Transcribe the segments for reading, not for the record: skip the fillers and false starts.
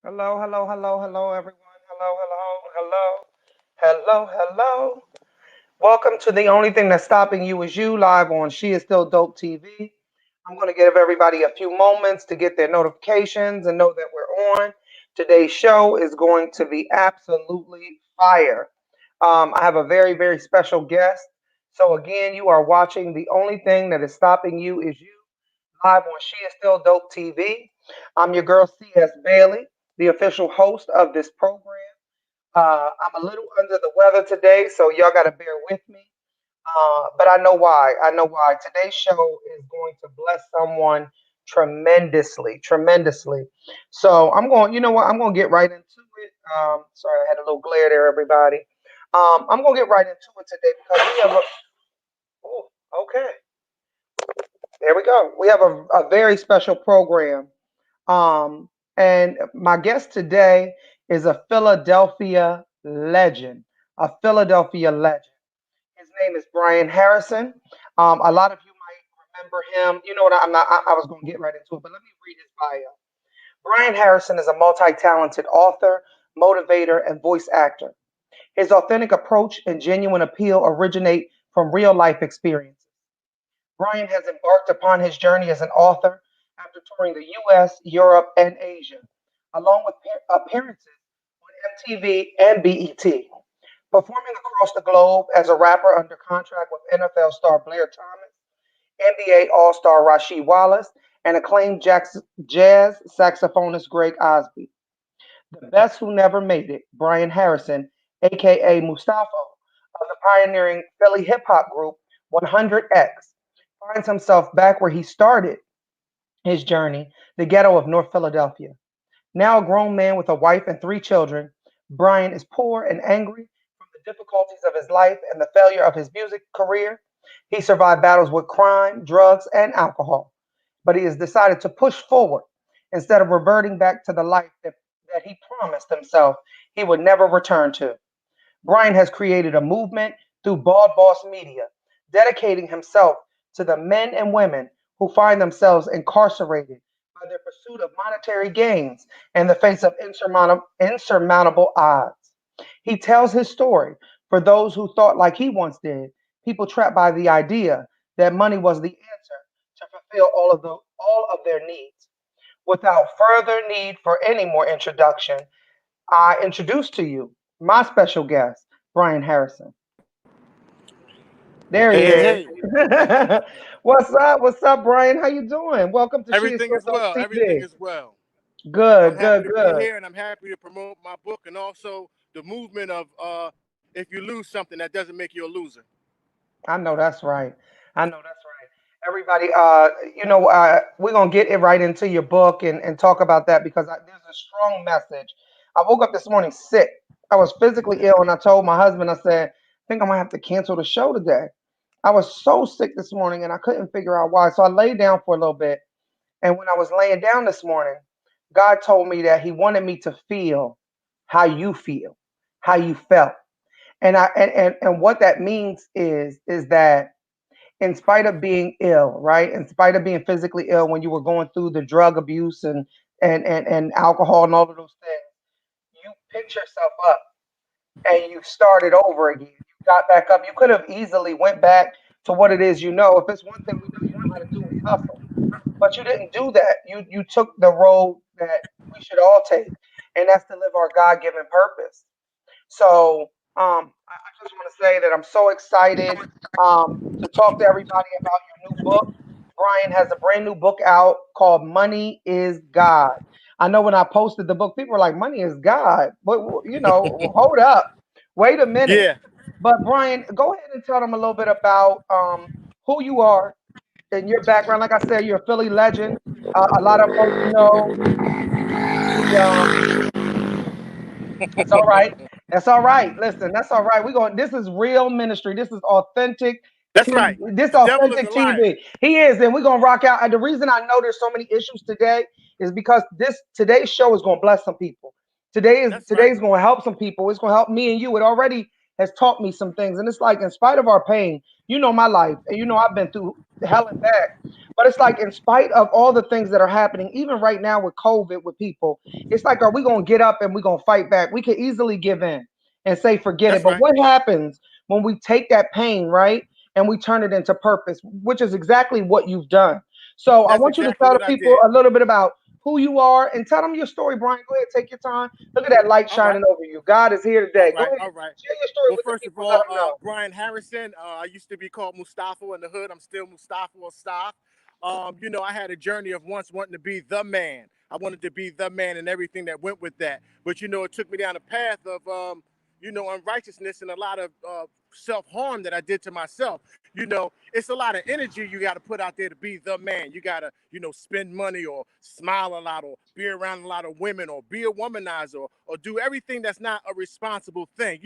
Hello, hello, hello, hello, everyone. Hello, hello, hello, hello, hello. Welcome to The Only Thing That's Stopping You Is You, live on She Is Still Dope TV. I'm going to give everybody a few moments to get their notifications and know that we're on. Today's show is going to be absolutely fire. I have a very, very special guest. So, again, you are watching The Only Thing That Is Stopping You Is You, live on She Is Still Dope TV. I'm your girl, csBailey, the official host of this program. I'm a little under the weather today, so y'all got to bear with me. But I know why. I know why. Today's show is going to bless someone tremendously, tremendously. So I'm going, you know what? I'm going to get right into it. Sorry, I had a little glare there, everybody. I'm going to get right into it today because we have a, oh, okay, there we go. We have a very special program. Um, and my guest today is a Philadelphia legend, a Philadelphia legend. His name is Brian Harrison. A lot of you might remember him. You know what? I'm not. I was going to get right into it, but let me read his bio. Brian Harrison is a multi-talented author, motivator, and voice actor. His authentic approach and genuine appeal originate from real-life experiences. Brian has embarked upon his journey as an author after touring the US, Europe, and Asia, along with appearances on MTV and BET. Performing across the globe as a rapper under contract with NFL star Blair Thomas, NBA All Star Rasheed Wallace, and acclaimed jazz saxophonist Greg Osby. The best who never made it, Brian Harrison, aka Mustafa, of the pioneering Philly hip hop group 100X, finds himself back where he started his journey, the ghetto of North Philadelphia. Now a grown man with a wife and three children, Brian is poor and angry from the difficulties of his life and the failure of his music career. He survived battles with crime, drugs, and alcohol, but he has decided to push forward instead of reverting back to the life that he promised himself he would never return to. Brian has created a movement through Bald Boss Media, dedicating himself to the men and women who find themselves incarcerated by their pursuit of monetary gains in the face of insurmountable odds. He tells his story for those who thought, like he once did, people trapped by the idea that money was the answer to fulfill all of their needs. Without further need for any more introduction, I introduce to you my special guest, Brian Harrison. There he Hey, hey, is. hey. What's up? What's up, Brian? How you doing? Welcome to She Is Everything Still is Dope well. Everything TV. is well. I'm Good, happy good, to be good. here and I'm happy to promote my book and also the movement of if you lose something, that doesn't make you a loser. I know that's right. I know that's right. Everybody, we're gonna get it right into your book and talk about that because there's a strong message. I woke up this morning sick. I was physically ill, and I told my husband, I said, I think I'm gonna have to cancel the show today. I was so sick this morning, and I couldn't figure out why. So I laid down for a little bit, and when I was laying down this morning, God told me that He wanted me to feel, how you felt, and and what that means is that in spite of being ill, right? In spite of being physically ill when you were going through the drug abuse and alcohol and all of those things, you picked yourself up and you started over again. You got back up. You could have easily went back to what it is you know. If it's one thing we know you know how to do is hustle. But you didn't do that. You took the road that we should all take, and that's to live our God given purpose. So I just want to say that I'm so excited to talk to everybody about your new book. Brian has a brand new book out called Money is God. I know when I posted the book, people were like, Money is God. But, hold up. Wait a minute. Yeah, But, Brian, go ahead and tell them a little bit about who you are and your background. Like I said, you're a Philly legend. A lot of folks know the that's all right. That's all right. Listen, that's all right. We're going. This is real ministry. This is authentic. that's right. This The devil is a authentic liar. TV. He is, and we're gonna rock out. And the reason I know there's so many issues today is because today's show is gonna bless some people. That's right. Today's gonna help some people. It's gonna help me and you. It already has taught me some things. And it's like, in spite of our pain, you know my life, and you know I've been through hell and back. But it's like, in spite of all the things that are happening, even right now with COVID, with people, it's like, are we gonna get up and we gonna fight back? We could easily give in and say forget it. That's But right. what happens when we take that pain, right, and we turn it into purpose, which is exactly what you've done. So I That's want you to exactly tell the what I people did. a little bit about who you are and tell them your story, Brian. Go ahead, take your time. Look at that light All right. shining over you. God is here All today. Go right. ahead, All right. share your story Well, with the first of people. Let all, them know. Brian Harrison. I used to be called Mustafa in the hood. I'm still Mustafa or Staff. I had a journey of once wanting to be the man. I wanted to be the man and everything that went with that. But it took me down a path of unrighteousness and a lot of self-harm that I did to myself. It's a lot of energy you got to put out there to be the man. You got to, spend money or smile a lot or be around a lot of women or be a womanizer or do everything that's not a responsible thing.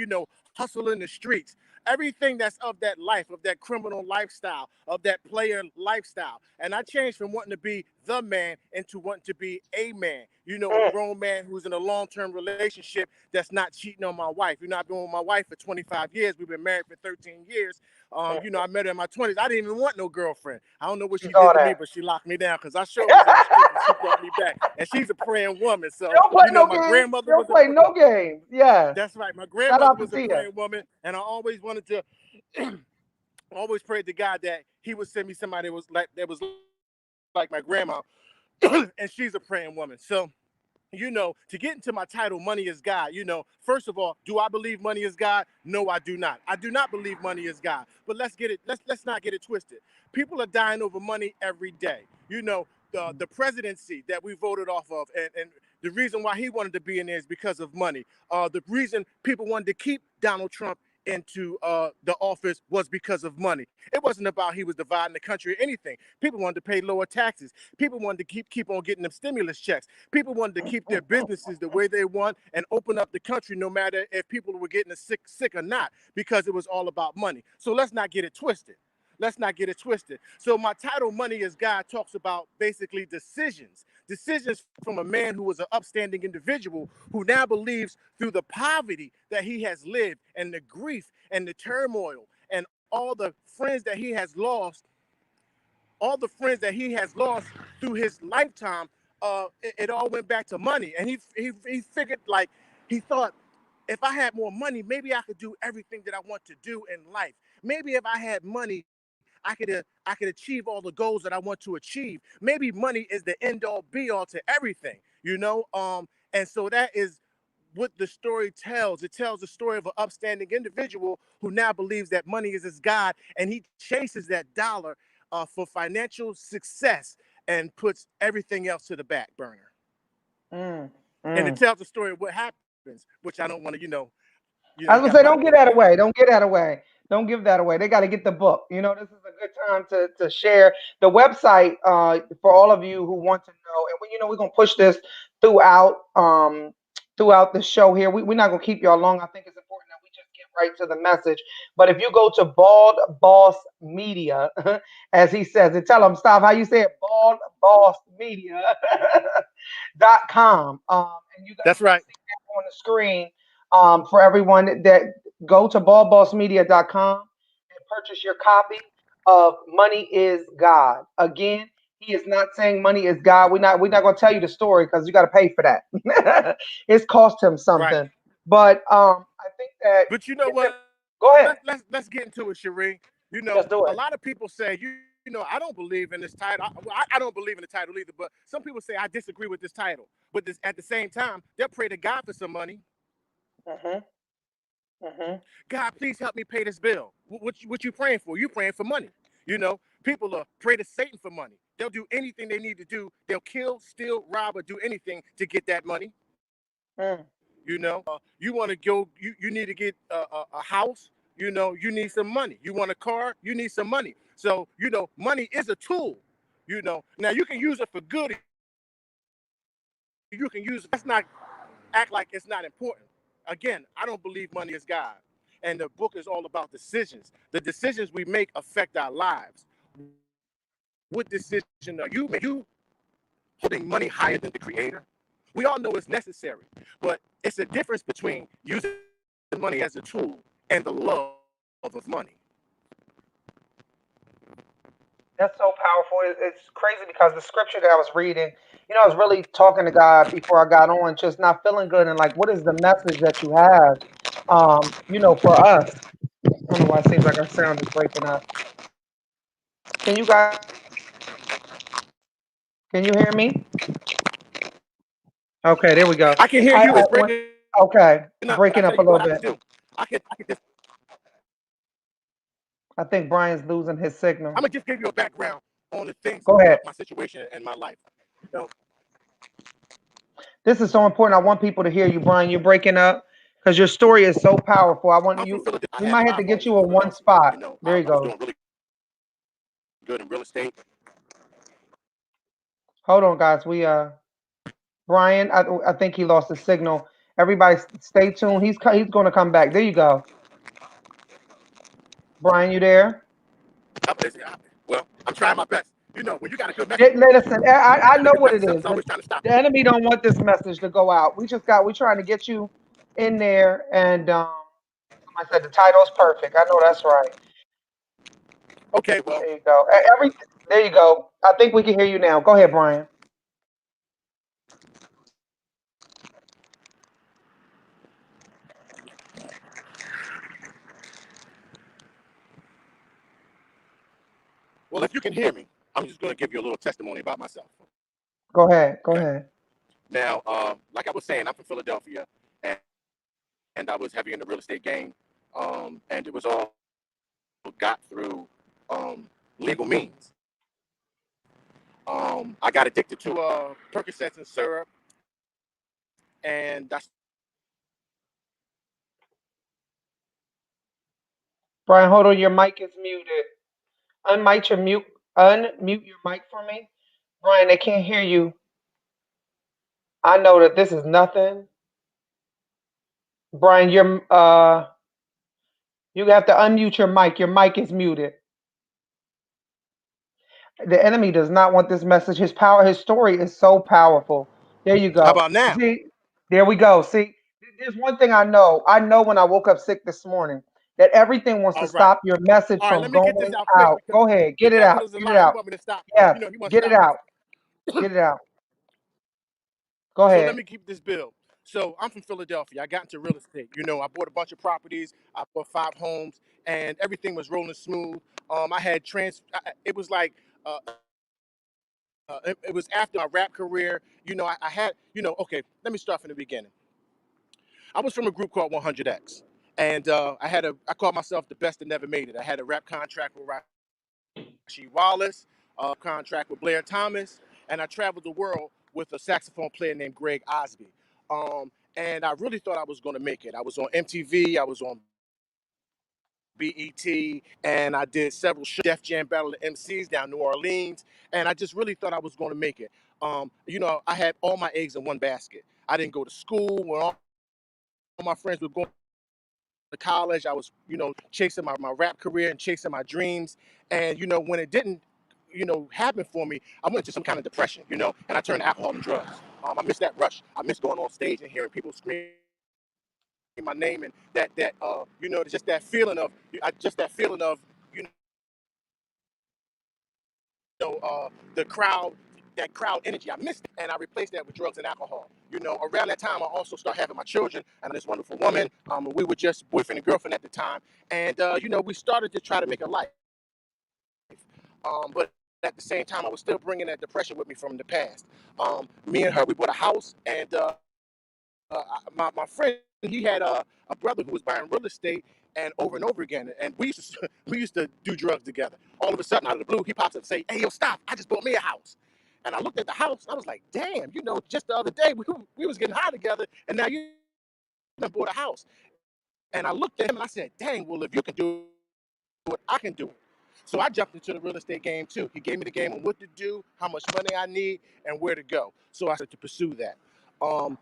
Hustle in the streets. Everything that's of that life, of that criminal lifestyle, of that player lifestyle. And I changed from wanting to be the man into wanting to be a man. A Mm, grown man who's in a long-term relationship that's not cheating on my wife. I've been with my wife for 25 years. We've been married for 13 years. mm. I met her in my 20s. I didn't even want no girlfriend. I don't know what You she saw did to me, that. but she locked me down because I sure was in the streets and she brought me back. And she's a praying woman. So, Don't play no my games. grandmother Don't was a play no games. Yeah. that's right. My Shout grandmother out to was a Tia. praying woman, and I always wanted to always prayed to God that He would send me somebody that was like my grandma, and she's a praying woman. So, to get into my title, Money is God, first of all, do I believe money is God? No, I do not. I do not believe money is God. But let's not get it twisted. People are dying over money every day. The presidency that we voted off of, and the reason why he wanted to be in there is because of money. The reason people wanted to keep Donald Trump into the office was because of money. It wasn't about he was dividing the country or anything. People wanted to pay lower taxes. People wanted to keep on getting them stimulus checks. People wanted to keep their businesses the way they want and open up the country no matter if people were getting sick or not, because it was all about money. So let's not get it twisted. Let's not get it twisted. So my title, Money is God, talks about basically decisions. Decisions from a man who was an upstanding individual who now believes through the poverty that he has lived and the grief and the turmoil and all the friends that he has lost, through his lifetime, it all went back to money. And he figured, like, he thought, if I had more money, maybe I could do everything that I want to do in life. Maybe if I had money, I could achieve all the goals that I want to achieve. Maybe money is the end all be all to everything. And so that is what the story tells. It tells the story of an upstanding individual who now believes that money is his God, and he chases that dollar for financial success and puts everything else to the back burner. Mm, And it mm. tells the story of what happens, which I don't want to, I you was gonna got a say, lot don't of get books that out. away. Don't get that away. Don't give that away. They got to get the book. This is a good time to share the website for all of you who want to know. And we're gonna push this throughout throughout the show here. We're not gonna keep y'all long. I think it's important that we just get right to the message. But if you go to Bald Boss Media, as he says, and tell them stop how you say it, Bald Boss Media .com. And you guys That's can right. see that on the screen for everyone that go to baldbossmedia.com and purchase your copy of Money is God. Again, he is not saying money is God. We're not going to tell you the story because you got to pay for that. It's cost him Right. something. But I think that But you know it's what? go ahead. Let's get into it, Sheree. Let's do A it. lot of people say, I don't believe in this title. I don't believe in the title either. But some people say I disagree with this title. But at the same time, they'll pray to God for some money. Hmm. Hmm. God, please help me pay this bill. What you praying for? You praying for money. People pray to Satan for money. They'll do anything they need to do. They'll kill, steal, rob, or do anything to get that money. Mm. You want to go. You need to get a house. You need some money. You want a car. You need some money. So money is a tool. Now you can use it for good. You can use it. Let's not act like it's not important. Again, I don't believe money is God. And the book is all about decisions. The decisions we make affect our lives. What decision are you making? Holding money higher than the creator? We all know it's necessary, but it's a difference between using money as a tool and the love of money. That's so powerful. It's crazy because the scripture that I was reading, I was really talking to God before I got on, just not feeling good, and like, what is the message that you have, for us? I don't know why it seems like our sound is breaking up. Can you guys? Can you hear me? Okay, there we go. I can hear I, you. I It's went. breaking Okay, up, but I breaking tell up a you little what I can bit. do. I can just. I think Brian's losing his signal. I'm gonna just give you a background on the things, Go ahead. my situation in my life. You know, This is so important. I want people to hear you, Brian. You're breaking up because your story is so powerful. I want I'm from you. Philadelphia. I We had might have to 5 get homes you in in one Philadelphia. spot. You know, There he I was goes. doing really good in real estate. Hold on, guys. Brian. I think he lost the signal. Everybody, stay tuned. He's going to come back. There you go, Brian. You there? Well, I'm trying my best. You know, when you got a good message, Listen, I know good what it message, is. something's always trying to stop The you. enemy don't want this message to go out. We're trying to get you in there, and somebody said the title's perfect. I know that's right. Okay, well, There you go. There you go. I think we can hear you now. Go ahead, Brian. if you can hear me, I'm just gonna give you a little testimony about myself. Go ahead. Go Okay. ahead. Now, like I was saying, I'm from Philadelphia, and, I was heavy in the real estate game, and it was all got through legal means. I got addicted to Percocets and syrup, and that's Brian, hold on. Your mic is muted. Unmute your mic for me. Brian, they can't hear you. I know that this is nothing. Brian, you have to unmute your mic. Your mic is muted. The enemy does not want this message. His story is so powerful. There you how go. about now? See, there we go. See, there's one thing I know. I know when I woke up sick this morning that everything wants to All right, stop your message all right. from Let me get going this out quick out. because Go ahead, the get it devil out. is a Get it lie. He out. want me to stop. Yes, You know, he wants to get it stop me. out. Get it out. Go So let ahead. me keep this bill. So I'm from Philadelphia. I got into real estate. You know, I bought a bunch of properties. I bought 5 homes, and everything was rolling smooth. I had It was like it was after my rap career. You know, I had. You know, okay. Let me start from the beginning. I was from a group called 100X, and I called myself the best that never made it. I had a rap contract with Rasheed Wallace, a contract with Blair Thomas, and I traveled the world with a saxophone player named Greg Osby. And I really thought I was going to make it. I was on MTV, I was on BET, and I did several Def Jam Battle of MCs down New Orleans, and I just really thought I was going to make it. You know, I had all my eggs in one basket. I didn't go to school when all my friends were going to college. I was, you know, chasing my rap career and chasing my dreams. And, you know, when it didn't, you know, happen for me, I went to some kind of depression, you know, and I turned to alcohol and drugs. I miss that rush. I miss going on stage and hearing people scream my name and you know, just that feeling of, you know, the crowd, that crowd energy. I missed it, and I replaced that with drugs and alcohol. You know, around that time, I also started having my children and this wonderful woman. We were just boyfriend and girlfriend at the time, and you know, we started to try to make a life. But at the same time, I was still bringing that depression with me from the past. Me and her, we bought a house, and my friend, he had a brother who was buying real estate and over again, and we used to do drugs together. All of a sudden, out of the blue, he pops up and say, "Hey, yo, stop! I just bought me a house." And I looked at the house, and I was like, "Damn, you know, just the other day we was getting high together, and now you done bought a house." And I looked at him and I said, "Dang, well, if you can do it, I can do it." So I jumped into the real estate game too. He gave me the game on what to do, how much money I need, and where to go. So I started to pursue that. I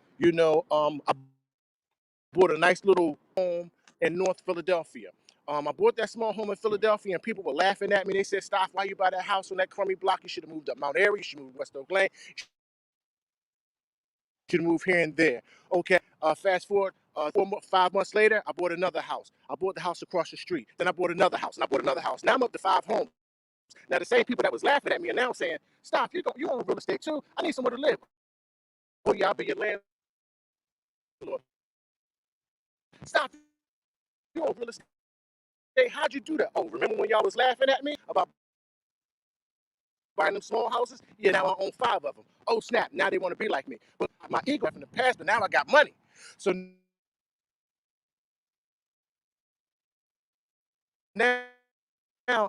bought a nice little home in North Philadelphia. I bought that small home in Philadelphia, and people were laughing at me. They said, "Stop! Why you buy that house on that crummy block? You should have moved up Mount Airy. You should move West Oak Lane. You should move here and there." Okay. Fast forward. 5 months later, I bought another house. I bought the house across the street. Then I bought another house, and I bought another house. Now I'm up to 5 homes. Now the same people that was laughing at me are now saying, "Stop! You own real estate too. I need somewhere to live." Oh yeah, I'll be your landlord. Stop! You own real estate. How'd you do that? Oh, remember when y'all was laughing at me about buying them small houses? Yeah, now I own 5 of them. Oh snap! Now they want to be like me. But my ego from the past, but now I got money. So now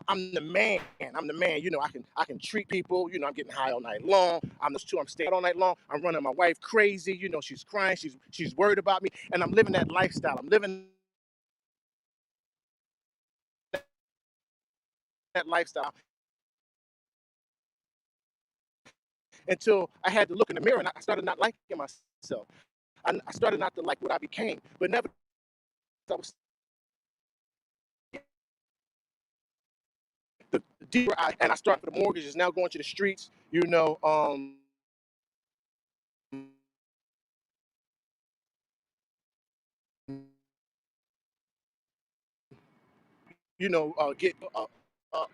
I'm the man. I'm the man. I can treat people. I'm getting high all night long. I'm staying all night long. I'm running my wife crazy. She's crying. She's worried about me, and I'm living that lifestyle. I'm living that lifestyle until I had to look in the mirror and I started not liking myself. I started not to like what I became, but never I was the deeper and I started for the mortgages now going to the streets. Get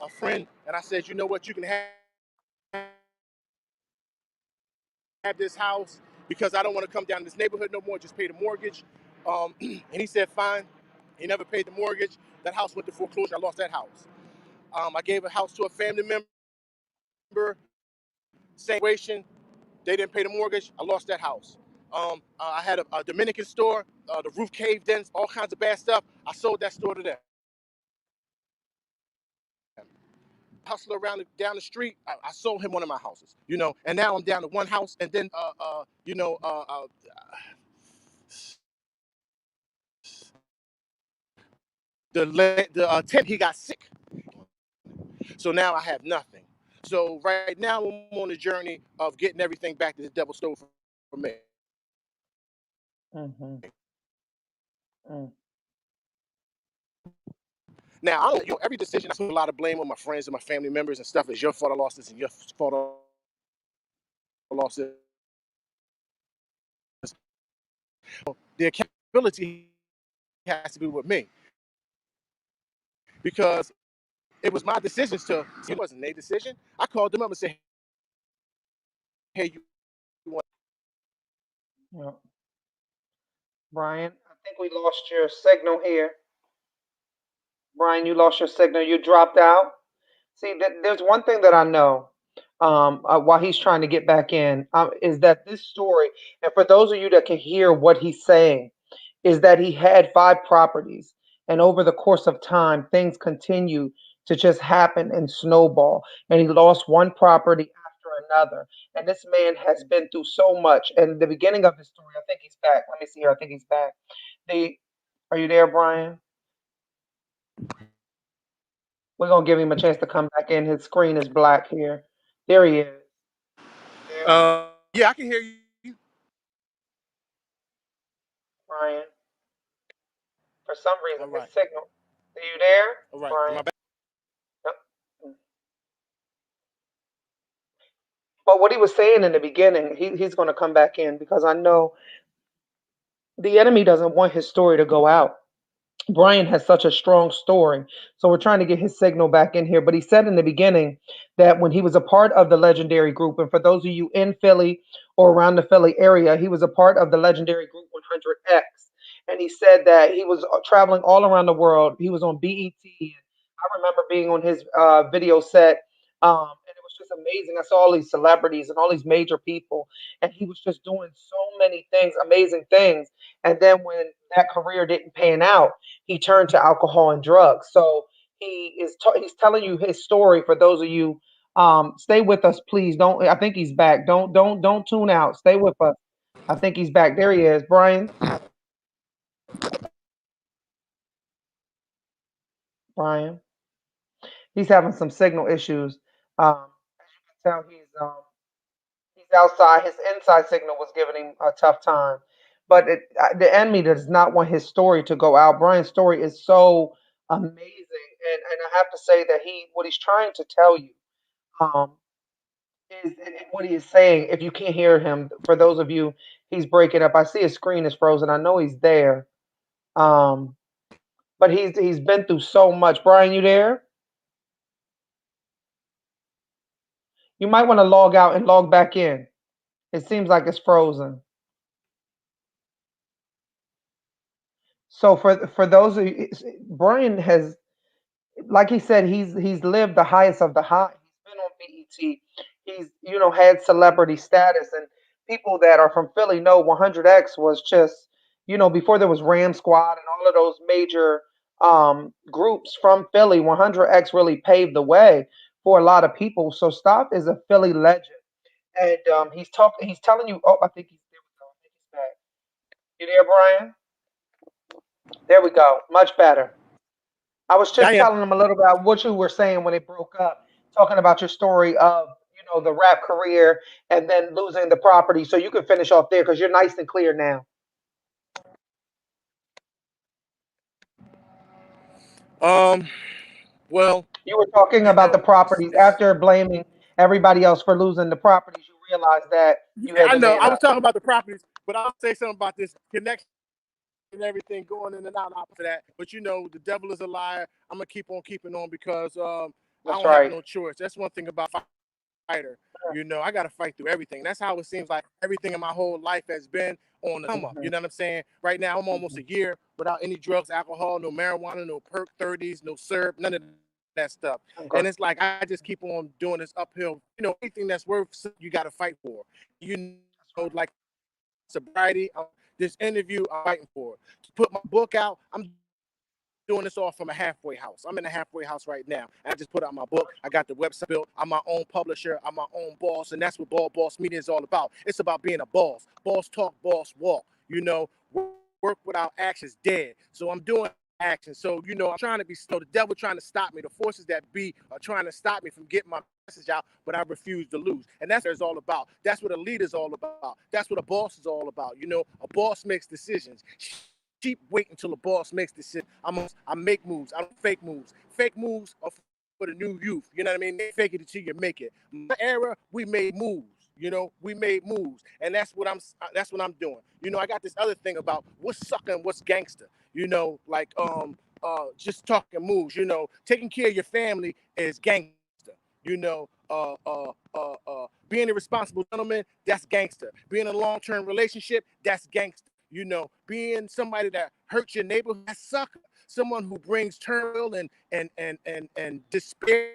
a friend, and I said, you know what, you can have this house because I don't want to come down to this neighborhood no more. Just pay the mortgage. And he said, fine. He never paid the mortgage. That house went to foreclosure. I lost that house. I gave a house to a family member. Same situation. They didn't pay the mortgage. I lost that house. I had a Dominican store. The roof caved in. All kinds of bad stuff. I sold that store to them. Hustler down the street. I sold him one of my houses. And now I'm down to one house. And then, the tenant, he got sick. So now I have nothing. So right now I'm on the journey of getting everything back that the devil stole from me. Mm-hmm. Mm. Now I don't, every decision I put a lot of blame on my friends and my family members and stuff. It's your fault I lost this and your fault I lost this. The accountability has to be with me because it was my decisions to. It wasn't their decision. I called them up and said, "Hey, you want?" Yeah. Brian, I think we lost your signal here. Brian, you lost your signal. You dropped out. See, there's one thing that I know while he's trying to get back in is that this story, and for those of you that can hear what he's saying, is that he had 5 properties, and over the course of time, things continue to just happen and snowball, and he lost one property after another. And this man has been through so much. And the beginning of his story, I think he's back. Let me see here. I think he's back. The, are you there, Brian? We're gonna give him a chance to come back in. His screen is black here. There he is. You there, Yeah, I can hear you. Brian? For some reason, All his right, signal. Are you there, all right. Am Brian? I back? Yep. But what he was saying in the beginning, he's going to come back in because I know the enemy doesn't want his story to go out. Brian has such a strong story. So we're trying to get his signal back in here. But he said in the beginning that when he was a part of the legendary group, and for those of you in Philly or around the Philly area, he was a part of the legendary group 100X. And he said that he was traveling all around the world. He was on BET. I remember being on his video set. And it was just amazing. I saw all these celebrities and all these major people. And he was just doing so many things, amazing things. And then when that career didn't pan out, he turned to alcohol and drugs. So he's telling you his story. For those of you, stay with us, please. Don't. I think he's back. Don't tune out. Stay with us. I think he's back. There he is, Brian. Brian. He's having some signal issues. As you can tell, he's outside. His inside signal was giving him a tough time. But the enemy does not want his story to go out. Brian's story is so amazing, and I have to say that what he's trying to tell you, um, is what he is saying. If you can't hear him, for those of you, he's breaking up. I see his screen is frozen. I know he's there. Um, but he's been through so much. Brian, you there? You might want to log out and log back in. It seems like it's frozen. So for those of you, Brian has, like he said, he's lived the highest of the high. He's been on BET. He's had celebrity status, and people that are from Philly know 100X was just before there was Ram Squad and all of those major groups from Philly. 100X really paved the way for a lot of people. So Stock is a Philly legend, and he's talking. He's telling you. Oh, I think he's there. We go. I think he's back. You there, Brian? There we go. Much better. I was Yeah, just yeah. telling them a little about what you were saying when it broke up, talking about your story of the rap career and then losing the property. So you can finish off there because you're nice and clear now. Um. Well, You were talking you about the know, properties after blaming everybody else for losing the properties. You realized that you had I the know man I was up. talking about the properties, but I'll say something about this connection and everything going in and out after that. But the devil is a liar. I'm gonna keep on keeping on because I That's don't have right. no choice. That's one thing about fighter. I got to fight through everything. That's how it seems like everything in my whole life has been on the come up. Hmm. You know what I'm saying? Right now, I'm almost Hmm. a year without any drugs, alcohol, no marijuana, no perk 30s, no syrup, none of that stuff. Okay. And it's like I just keep on doing this uphill. Anything that's worth you got to fight for. That's right. Like sobriety. This interview, I'm fighting for it. To put my book out, I'm doing this all from a halfway house. I'm in a halfway house right now. I just put out my book. I got the website built. I'm my own publisher. I'm my own boss. And that's what Boss Media is all about. It's about being a boss. Boss talk, boss walk. Work without action is dead. So I'm doing action. So, I'm trying to be slow. The devil trying to stop me. The forces that be are trying to stop me from getting my message out, but I refuse to lose. And that's what it's all about. That's what a leader is all about. That's what a boss is all about. A boss makes decisions. Keep waiting until the boss makes decisions. I make moves. I don't fake moves. Fake moves are for the new youth. You know what I mean? They fake it until you make it. My era, we made moves. We made moves, and that's what I'm doing. I got this other thing about what's sucking, what's gangster. Like just talking moves. Taking care of your family is gangster. Being a responsible gentleman, that's gangster. Being in a long-term relationship, that's gangster. Being somebody that hurts your neighborhood, that's sucker. Someone who brings turmoil and despair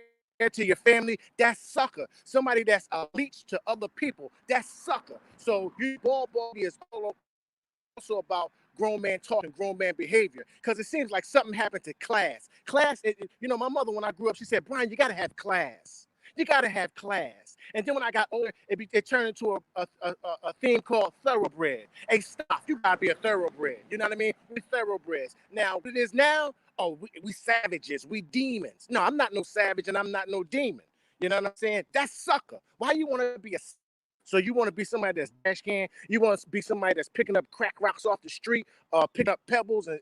to your family, that's sucker. Somebody that's a leech to other people, that's sucker. So ball is also about grown man talk and grown man behavior, because it seems like something happened to class. My mother, when I grew up, she said, Brian, you got to have class. You got to have class. And then when I got older, it turned into a theme called thoroughbred. Hey, stop. You got to be a thoroughbred. You know what I mean? We're thoroughbreds. Now, what it is now, oh, we savages. We demons. No, I'm not no savage and I'm not no demon. You know what I'm saying? That's sucker. Why you want to be a so you want to be somebody that's dash can. You want to be somebody that's picking up crack rocks off the street, picking up pebbles and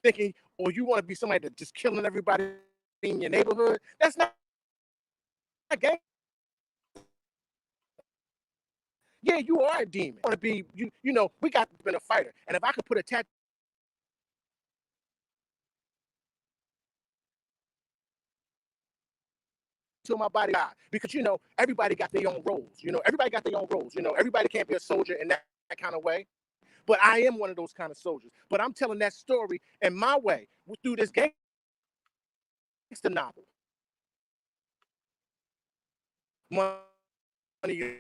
thinking, or you want to be somebody that's just killing everybody in your neighborhood. That's not a gang. Yeah, you are a demon. You want to be we got to be a fighter. And if I could put a tattoo on my body, because everybody got their own roles. Everybody got their own roles. Everybody can't be a soldier in that kind of way. But I am one of those kind of soldiers. But I'm telling that story in my way through this gangster novel. Money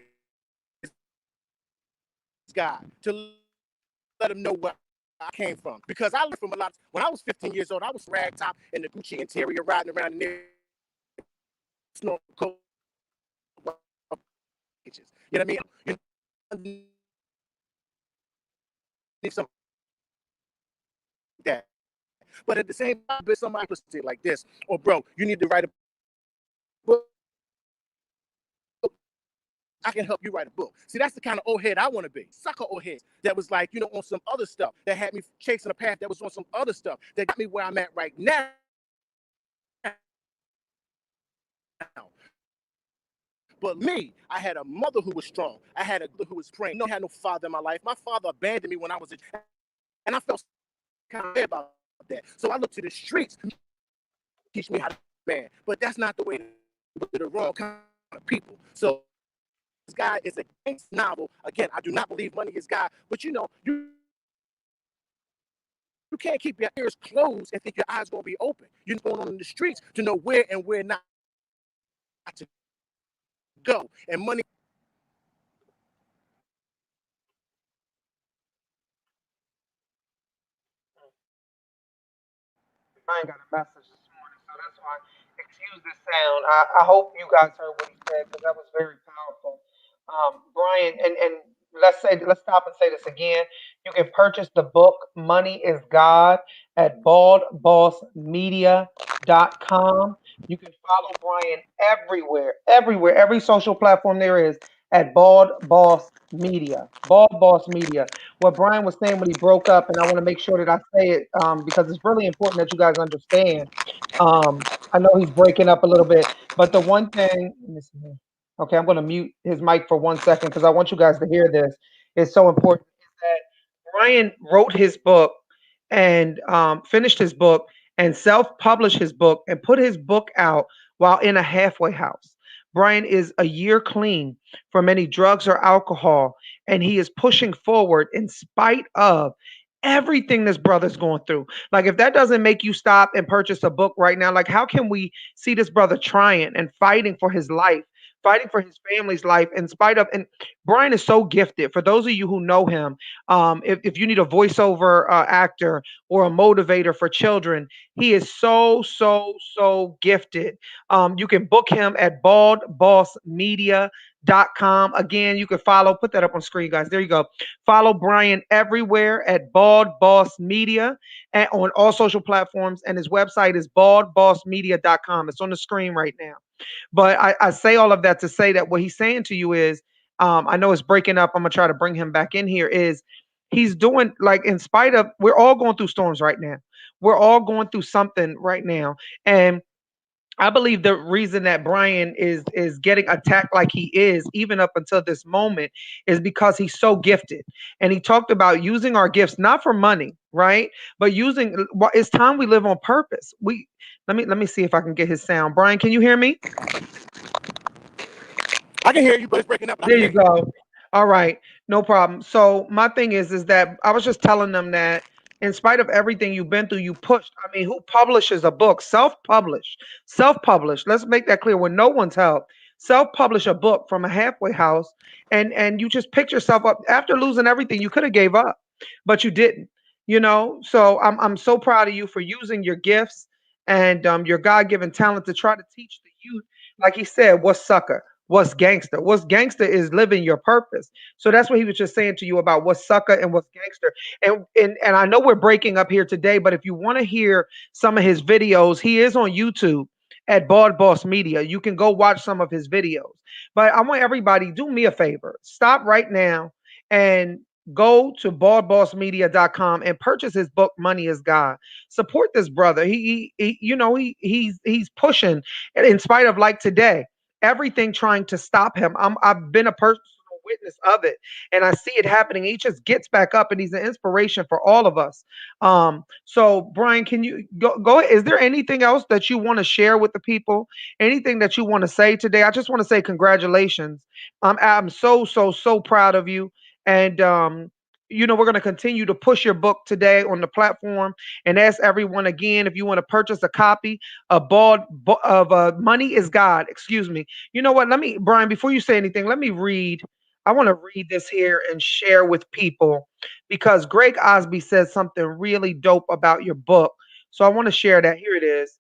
guy to let him know where I came from. Because I learned from a lot. When I was 15 years old, I was ragtop in the Gucci interior, riding around in there, snorting coke. You know what I mean? Something like that. But at the same time, somebody would say like this, or bro, you need to write a book. I can help you write a book. See, that's the kind of old head I want to be. Sucker old head that was like, on some other stuff that had me chasing a path that was on some other stuff that got me where I'm at right now. But me, I had a mother who was strong. I had a who was praying. No, I had no father in my life. My father abandoned me when I was a, and I felt kind of bad about that. So I looked to the streets to teach me how to be a man. But that's not the way to the wrong kind of people. So this guy is a gangster novel. Again, I do not believe money is God, but you can't keep your ears closed and think your eyes gonna be open. You're going on in the streets to know where and where not to go. And money. I ain't got a message this morning, so that's why. Excuse this sound. I hope you guys heard what he said because that was very powerful. Brian, and let's stop and say this again. You can purchase the book Money is God at baldbossmedia.com. You can follow Brian everywhere, every social platform there is at Bald Boss Media. Bald Boss Media. What Brian was saying when he broke up, and I want to make sure that I say it because it's really important that you guys understand. I know he's breaking up a little bit, but the one thing, let me see here. Okay, I'm going to mute his mic for 1 second because I want you guys to hear this. It's so important. Is that Brian wrote his book and finished his book and self-published his book and put his book out while in a halfway house. Brian is a year clean from any drugs or alcohol, and he is pushing forward in spite of everything this brother's going through. Like, if that doesn't make you stop and purchase a book right now, like, how can we see this brother trying and fighting for his life, fighting for his family's life in spite of? And Brian is so gifted. For those of you who know him, if you need a voiceover actor or a motivator for children, he is so gifted. You can book him at baldbossmedia.com. Again, you can follow, put that up on screen, guys. There you go. Follow Brian everywhere at Bald Boss Media and on all social platforms. And his website is baldbossmedia.com. It's on the screen right now. But I say all of that to say that what he's saying to you is, I know it's breaking up. I'm gonna try to bring him back in here. Is he's doing, like, in spite of, we're all going through storms right now. We're all going through something right now, and I believe the reason that Brian is getting attacked like he is, even up until this moment, is because he's so gifted. And he talked about using our gifts not for money, right? But using, well, it's time we live on purpose. We let me see if I can get his sound. Brian, can you hear me? I can hear you, but it's breaking up. But I There can you hear you. go. All right, no problem. So my thing is that I was just telling them that in spite of everything you've been through, you pushed. I mean, who publishes a book? Self-published. Self-published. Let's make that clear. With no one's help. Self-publish a book from a halfway house, and you just pick yourself up after losing everything. You could have gave up, but you didn't. So I'm so proud of you for using your gifts and your God-given talent to try to teach the youth. Like he said, what's sucker? What's gangster? What's gangster is living your purpose. So that's what he was just saying to you about what's sucker and what's gangster. And I know we're breaking up here today, but if you want to hear some of his videos, he is on YouTube at Bald Boss Media. You can go watch some of his videos. But I want everybody, do me a favor. Stop right now and go to baldbossmedia.com and purchase his book Money is God. Support this brother. He's pushing in spite of, like, today, everything trying to stop him. I've been a personal witness of it, and I see it happening. He just gets back up, and he's an inspiration for all of us. So Brian, can you go? Is there anything else that you want to share with the people? Anything that you want to say today? I just want to say congratulations. I'm so proud of you, and we're going to continue to push your book today on the platform, and ask everyone again if you want to purchase a copy of Money is God. Excuse me. You know what? Let me, Brian, before you say anything, let me read. I want to read this here and share with people because Greg Osby says something really dope about your book. So I want to share that. Here it is,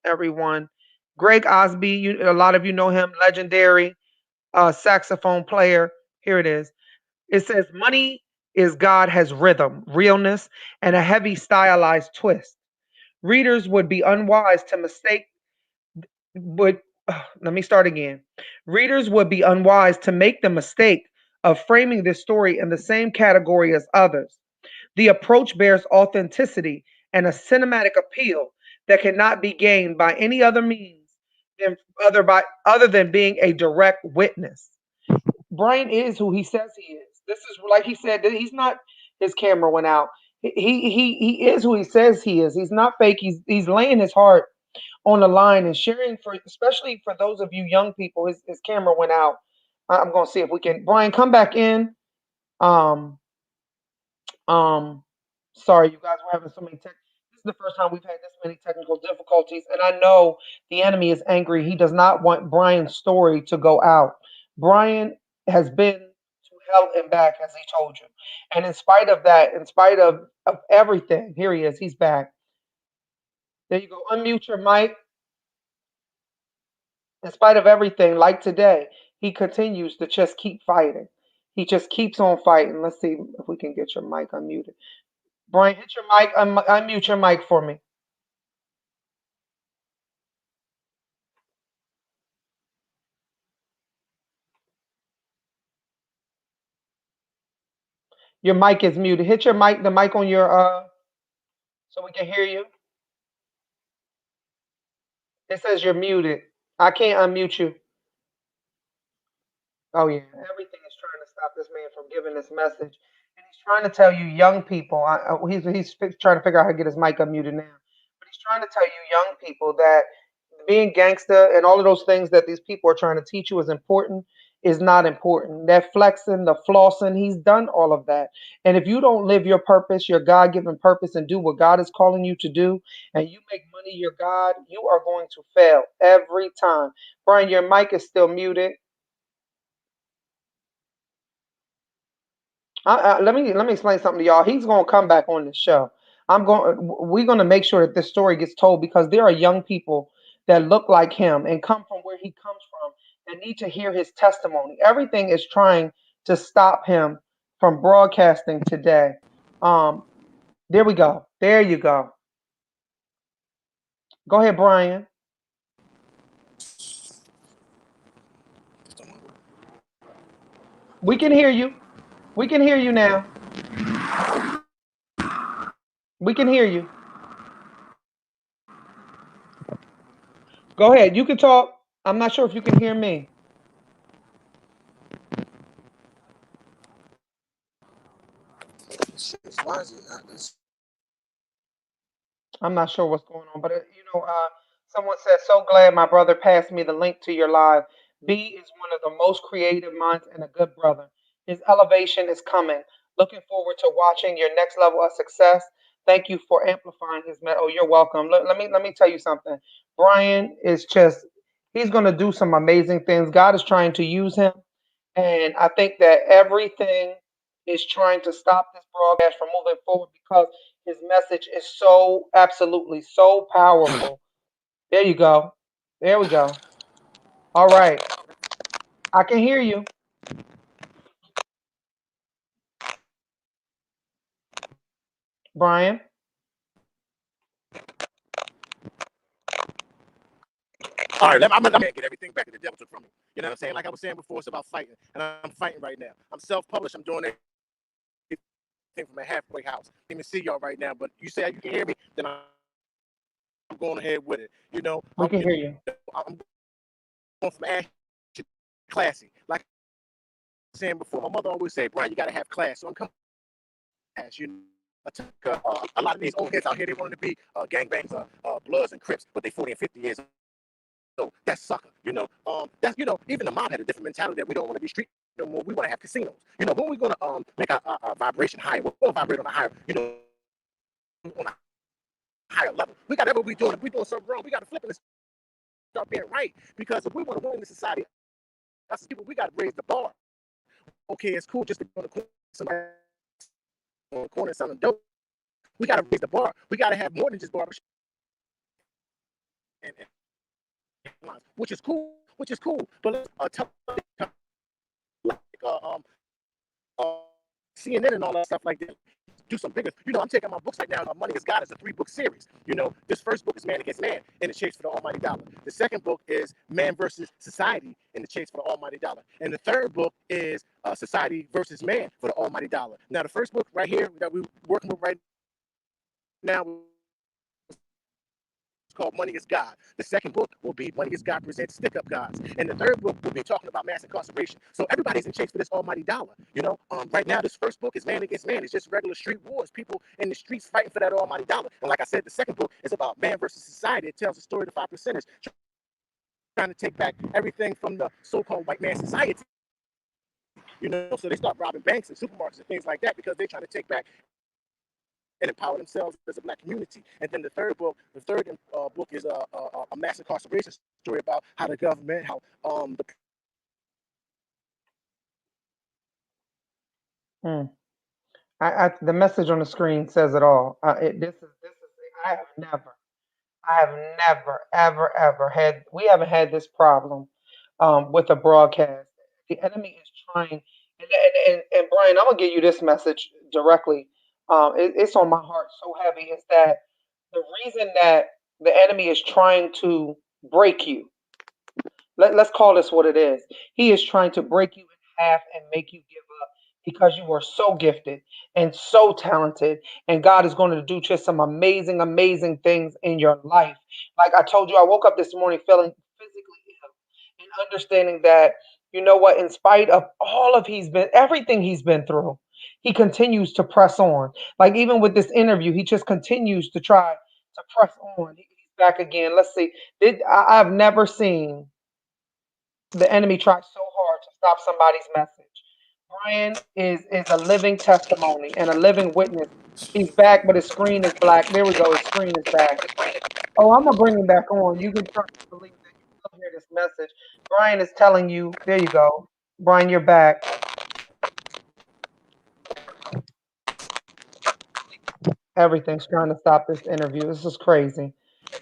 everyone. Greg Osby, a lot of you know him, legendary saxophone player. Here it is. It says, Money is God has rhythm, realness, and a heavy stylized twist. Readers would be unwise to mistake would let me start again. Readers would be unwise to make the mistake of framing this story in the same category as others. The approach bears authenticity and a cinematic appeal that cannot be gained by any other means than other than being a direct witness. Brian is who he says he is. This is like he said. He's not. His camera went out. He is who he says he is. He's not fake. He's laying his heart on the line and sharing for, especially for those of you young people. His camera went out. I'm gonna see if we can. Brian, come back in. Um, um, sorry, you guys were having so many tech. This is the first time we've had this many technical difficulties, and I know the enemy is angry. He does not want Brian's story to go out. Brian has been to hell and back, as he told you, and in spite of that, in spite of everything, here he is. He's back. There you go. Unmute your mic. In spite of everything, like today, he continues to just keep fighting. He just keeps on fighting. Let's see if we can get your mic unmuted. Brian, hit your mic, unmute your mic for me. Your mic is muted. Hit your mic, the mic on your so we can hear you. It says you're muted. I can't unmute you. Oh yeah, everything is trying to stop this man from giving this message, and he's trying to tell you, young people. He's trying to figure out how to get his mic unmuted now, but he's trying to tell you, young people, that being gangster and all of those things that these people are trying to teach you is important is not important. That flexing, the flossing, he's done all of that. And if you don't live your purpose, your God-given purpose, and do what God is calling you to do, and you make money your God, you are going to fail every time. Brian, your mic is still muted. Let me explain something to y'all. He's gonna come back on the show. We're gonna make sure that this story gets told because there are young people that look like him and come from where he comes from that need to hear his testimony. Everything is trying to stop him from broadcasting today. Um, there we go. There you go. Go ahead, Brian. We can hear you. We can hear you now. We can hear you. Go ahead. You can talk. I'm not sure if you can hear me. Why is it not this? I'm not sure what's going on, but someone said, "So glad my brother passed me the link to your live." B is one of the most creative minds and a good brother. His elevation is coming. Looking forward to watching your next level of success. Thank you for amplifying his message. Oh, you're welcome. Let me tell you something. Brian is he's going to do some amazing things. God is trying to use him, and I think that everything is trying to stop this broadcast from moving forward because his message is so absolutely so powerful. There you go. There we go. All right. I can hear you. Brian. All right, I'm gonna get everything back that the devil took from me. You know what I'm saying? Like I was saying before, it's about fighting, and I'm fighting right now. I'm self-published. I'm doing everything from a halfway house. I can't even see y'all right now, but you say you can hear me, then I'm going ahead with it. We can hear you. I'm going from ash to classy. Like I was saying before, my mother always said, Brian, you gotta have class. So I'm coming ash. I took a lot of these old heads out here. They wanted to be gangbangs, Bloods and Crips, but they 40 and 50 years old. So that's sucker. That's even the mob had a different mentality that we don't want to be street no more. We want to have casinos. When we gonna make our vibration higher, we're gonna vibrate on a higher, on a higher level. We got whatever we doing. If we doing something wrong, we got to flip it and start being right. Because if we want to win in the society, that's people we got to raise the bar. Okay, it's cool just to go to the corner, somebody on the corner selling dope. We got to raise the bar. We got to have more than just barbershop, which is cool. Which is cool. But let's tell like uh, CNN and all that stuff like that. Do some bigger. I'm taking my books right now. Money is God is a 3-book series. This first book is Man Against Man in the Chase for the Almighty Dollar. The second book is Man versus Society in the Chase for the Almighty Dollar. And the third book is Society versus Man for the Almighty Dollar. Now, the first book right here that we're working with right now called Money is God. The second book will be Money is God presents Stick Up Gods. And the third book will be talking about mass incarceration. So everybody's in chase for this almighty dollar. Right now, this first book is man against man. It's just regular street wars. People in the streets fighting for that almighty dollar. And like I said, the second book is about man versus society. It tells the story of the five percenters trying to take back everything from the so-called white man society. So they start robbing banks and supermarkets and things like that because they're trying to take back and empower themselves as a black community. And then the third book is a mass incarceration story about how the government, how the Mm. The message on the screen says it all. This is. I have never, I have never, ever, ever had. We haven't had this problem with a broadcast. The enemy is trying, and Brian, I'm gonna give you this message directly. It's on my heart so heavy. Is that the reason that the enemy is trying to break you? Let's call this what it is. He is trying to break you in half and make you give up because you are so gifted and so talented. And God is going to do just some amazing, amazing things in your life. Like I told you, I woke up this morning feeling physically ill and understanding that, you know what, in spite of all of everything he's been through, he continues to press on. Like even with this interview, he just continues to try to press on. He's back again. Let's see. I've never seen the enemy tries so hard to stop somebody's message. Brian is a living testimony and a living witness. He's back, but his screen is black. There we go. His screen is back. Oh, I'm gonna bring him back on. You can trust and believe that you will hear this message. Brian is telling you. There you go. Brian, you're back. Everything's trying to stop this interview. This is crazy.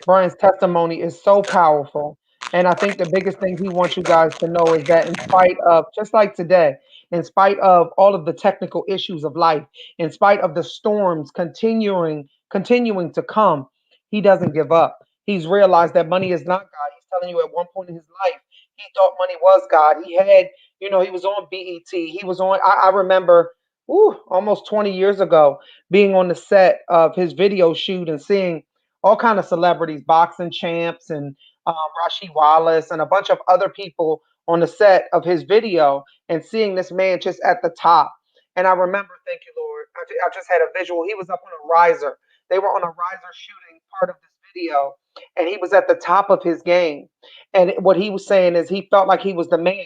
Brian's testimony is so powerful. And I think the biggest thing he wants you guys to know is that in spite of, just like today, in spite of all of the technical issues of life, in spite of the storms continuing to come, he doesn't give up. He's realized that money is not God. He's telling you at one point in his life, he thought money was God. He had, he was on BET. He was on, I remember, almost 20 years ago, being on the set of his video shoot and seeing all kind of celebrities, boxing champs, and Rashi Wallace, and a bunch of other people on the set of his video, and seeing this man just at the top. And I remember, thank you, Lord. I just had a visual. He was up on a riser. They were on a riser shooting part of this video, and he was at the top of his game. And what he was saying is he felt like he was the man,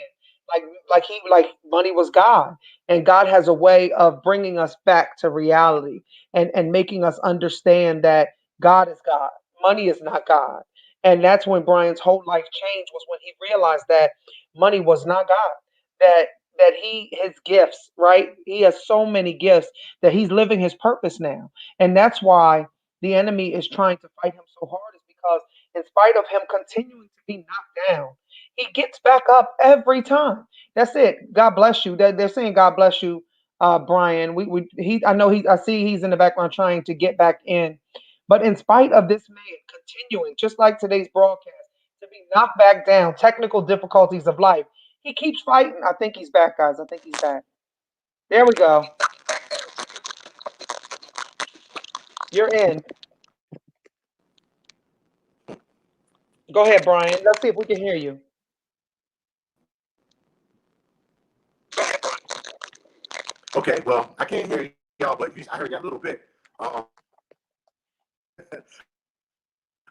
like like money was God, and God has a way of bringing us back to reality and making us understand that God is God. Money is not God. And that's when Brian's whole life changed, was when he realized that money was not God. That his gifts, right? He has so many gifts that he's living his purpose now. And that's why the enemy is trying to fight him so hard, is because in spite of him continuing to be knocked down, he gets back up every time. That's it. God bless you. They're saying God bless you, Brian. I see he's in the background trying to get back in. But in spite of this man continuing, just like today's broadcast, to be knocked back down, technical difficulties of life, he keeps fighting. I think he's back, guys. I think he's back. There we go. You're in. Go ahead, Brian. Let's see if we can hear you. okay, well, I can't hear y'all, but I heard y'all a little bit. Uh,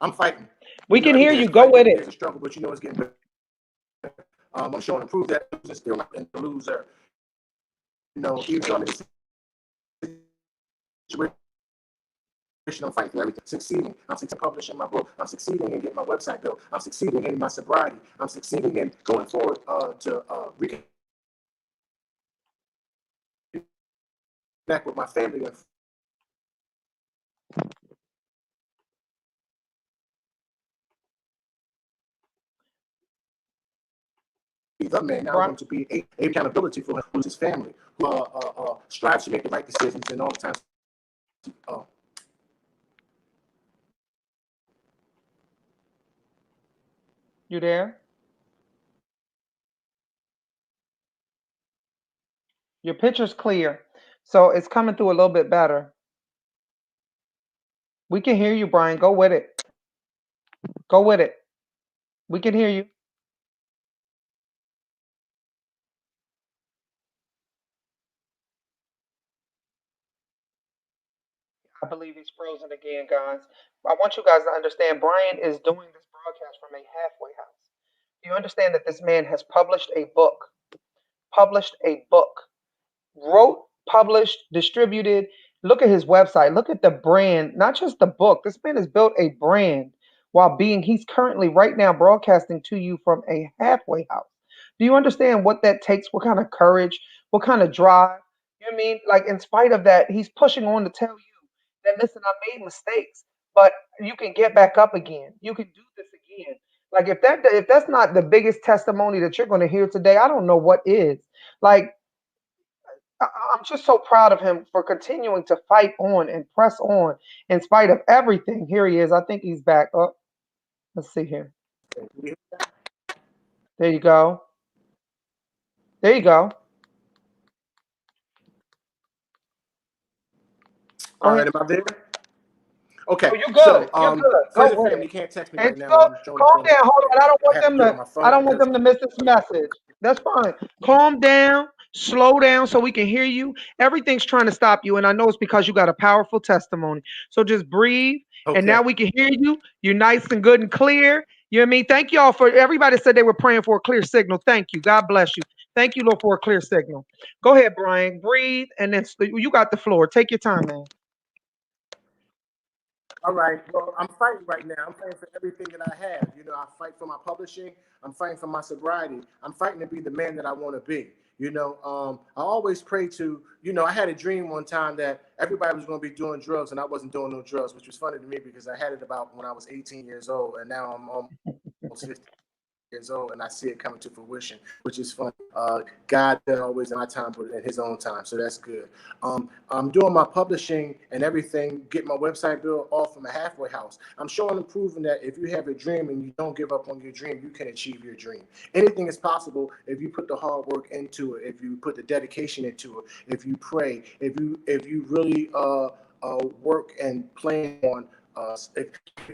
I'm fighting. We can Every hear day is you. a Go fight, with every day is it. a struggle, but it's getting better. I'm showing and prove that losing still not the loser. Even though I'm in a situation, I'm fighting for everything. Succeeding. I'm succeeding in publishing my book. I'm succeeding in getting my website built. I'm succeeding in my sobriety. I'm succeeding in going forward to reconnect with my family and the man now Brian, going to be a accountability for who's his family, who strives to make the right decisions and all the time. Uh, you there? Your picture's clear. So it's coming through a little bit better. We can hear you, Brian. Go with it. Go with it. We can hear you. I believe he's frozen again, guys. I want you guys to understand Brian is doing this broadcast from a halfway house. Do you understand that this man has published a book? Published a book. Wrote, published, distributed. Look at his website. Look at the brand, not just the book. This man has built a brand while he's currently right now broadcasting to you from a halfway house. Do you understand what that takes? What kind of courage? What kind of drive? You know what I mean? Like, in spite of that, he's pushing on to tell you that, listen, I made mistakes, but you can get back up again. You can do this again. Like, if that's not the biggest testimony that you're going to hear today, I don't know what is. Like, I'm just so proud of him for continuing to fight on and press on in spite of everything. Here he is. I think he's back. Oh, let's see here. There you go. There you go. All Go right, ahead. am I there? Oh, Okay, you're so good. You're good. friends Go and with family, it. you can't text me right And now so, while I'm doing calm down. Hold on. I have to do it on my I phone don't want because them to miss this message. That's fine. Calm down. Slow down so we can hear you. Everything's trying to stop you, and I know it's because you got a powerful testimony. So just breathe, and okay. now we can hear you. You're nice and good and clear. You know what I mean? Thank y'all for everybody said they were praying for a clear signal. Thank you. God bless you. Thank you, Lord, for a clear signal. Go ahead, Brian. Breathe, and then you got the floor. Take your time, man. All right. Well, I'm fighting right now. I'm fighting for everything that I have. I fight for my publishing. I'm fighting for my sobriety. I'm fighting to be the man that I want to be. I always pray to, I had a dream one time that everybody was going to be doing drugs and I wasn't doing no drugs, which was funny to me because I had it about when I was 18 years old and now I'm almost 50 years old and I see it coming to fruition, which is fun. God doesn't always in my time, but in his own time. So that's good. I'm doing my publishing and everything, get my website built off from a halfway house. I'm showing and proving that if you have a dream and you don't give up on your dream, you can achieve your dream. Anything is possible if you put the hard work into it, if you put the dedication into it, if you pray, if you really work and plan on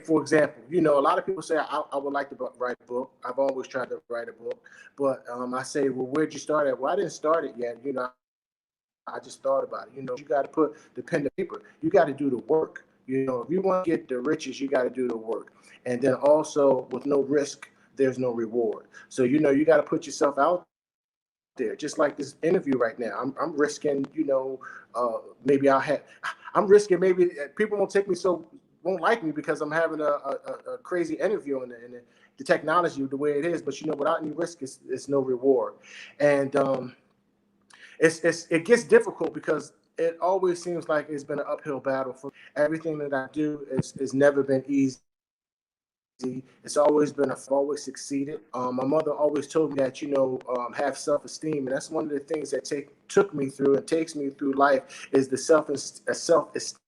for example, a lot of people say I would like to write a book. I've always tried to write a book, but I say, well, where'd you start at? Well, I didn't start it yet. I just thought about it. You got to put the pen to paper. You got to do the work. If you want to get the riches, you got to do the work. And then also, with no risk, there's no reward. So you got to put yourself out there. Just like this interview right now, I'm risking. Maybe I'm risking. Maybe people won't like me because I'm having a crazy interview and the technology the way it is. But without any risk, it's no reward. And it gets difficult because it always seems like it's been an uphill battle for everything that I do. It's never been easy. It's always been I've always succeeded. My mother always told me that have self-esteem, and that's one of the things that took me through and takes me through life is the self-esteem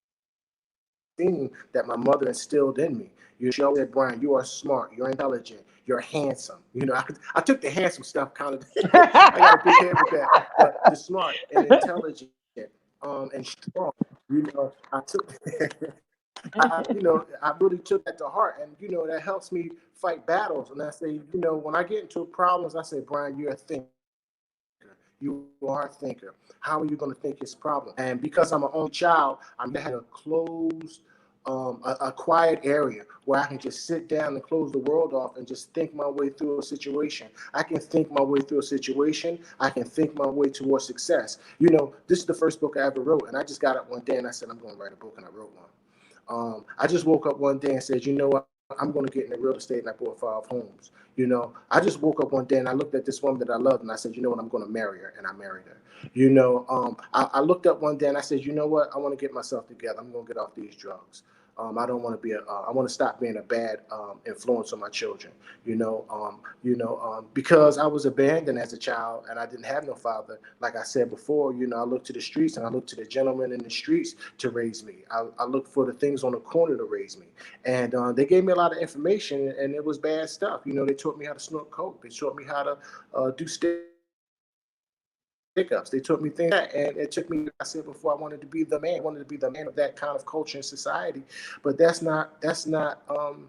that my mother instilled in me. She always said, Brian, you are smart, you're intelligent, you're handsome. I took the handsome stuff kind of. I got a big head with that, but the smart and intelligent and strong. I took. I really took that to heart, and that helps me fight battles. And I say, when I get into problems, I say, Brian, you're a thinker. You are a thinker. How are you going to think this problem? And because I'm an only child, I'm going to have a closed, a quiet area where I can just sit down and close the world off and just think my way through a situation. I can think my way through a situation. I can think my way towards success. This is the first book I ever wrote, and I just got up one day and I said, I'm going to write a book, and I wrote one. I just woke up one day and said, what? I'm going to get into real estate, and I bought 5 homes. I just woke up one day and I looked at this woman that I loved, and I said, what? I'm going to marry her, and I married her. I looked up one day and I said, what? I want to get myself together. I'm going to get off these drugs. I don't want to be I want to stop being a bad influence on my children. Because I was abandoned as a child and I didn't have no father. Like I said before, I looked to the streets and I looked to the gentlemen in the streets to raise me. I looked for the things on the corner to raise me. And they gave me a lot of information, and it was bad stuff. They taught me how to snort coke. They taught me how to do pickups. They taught me things like that, and it took me. I said before, I wanted to be the man. I wanted to be the man of that kind of culture and society, but that's not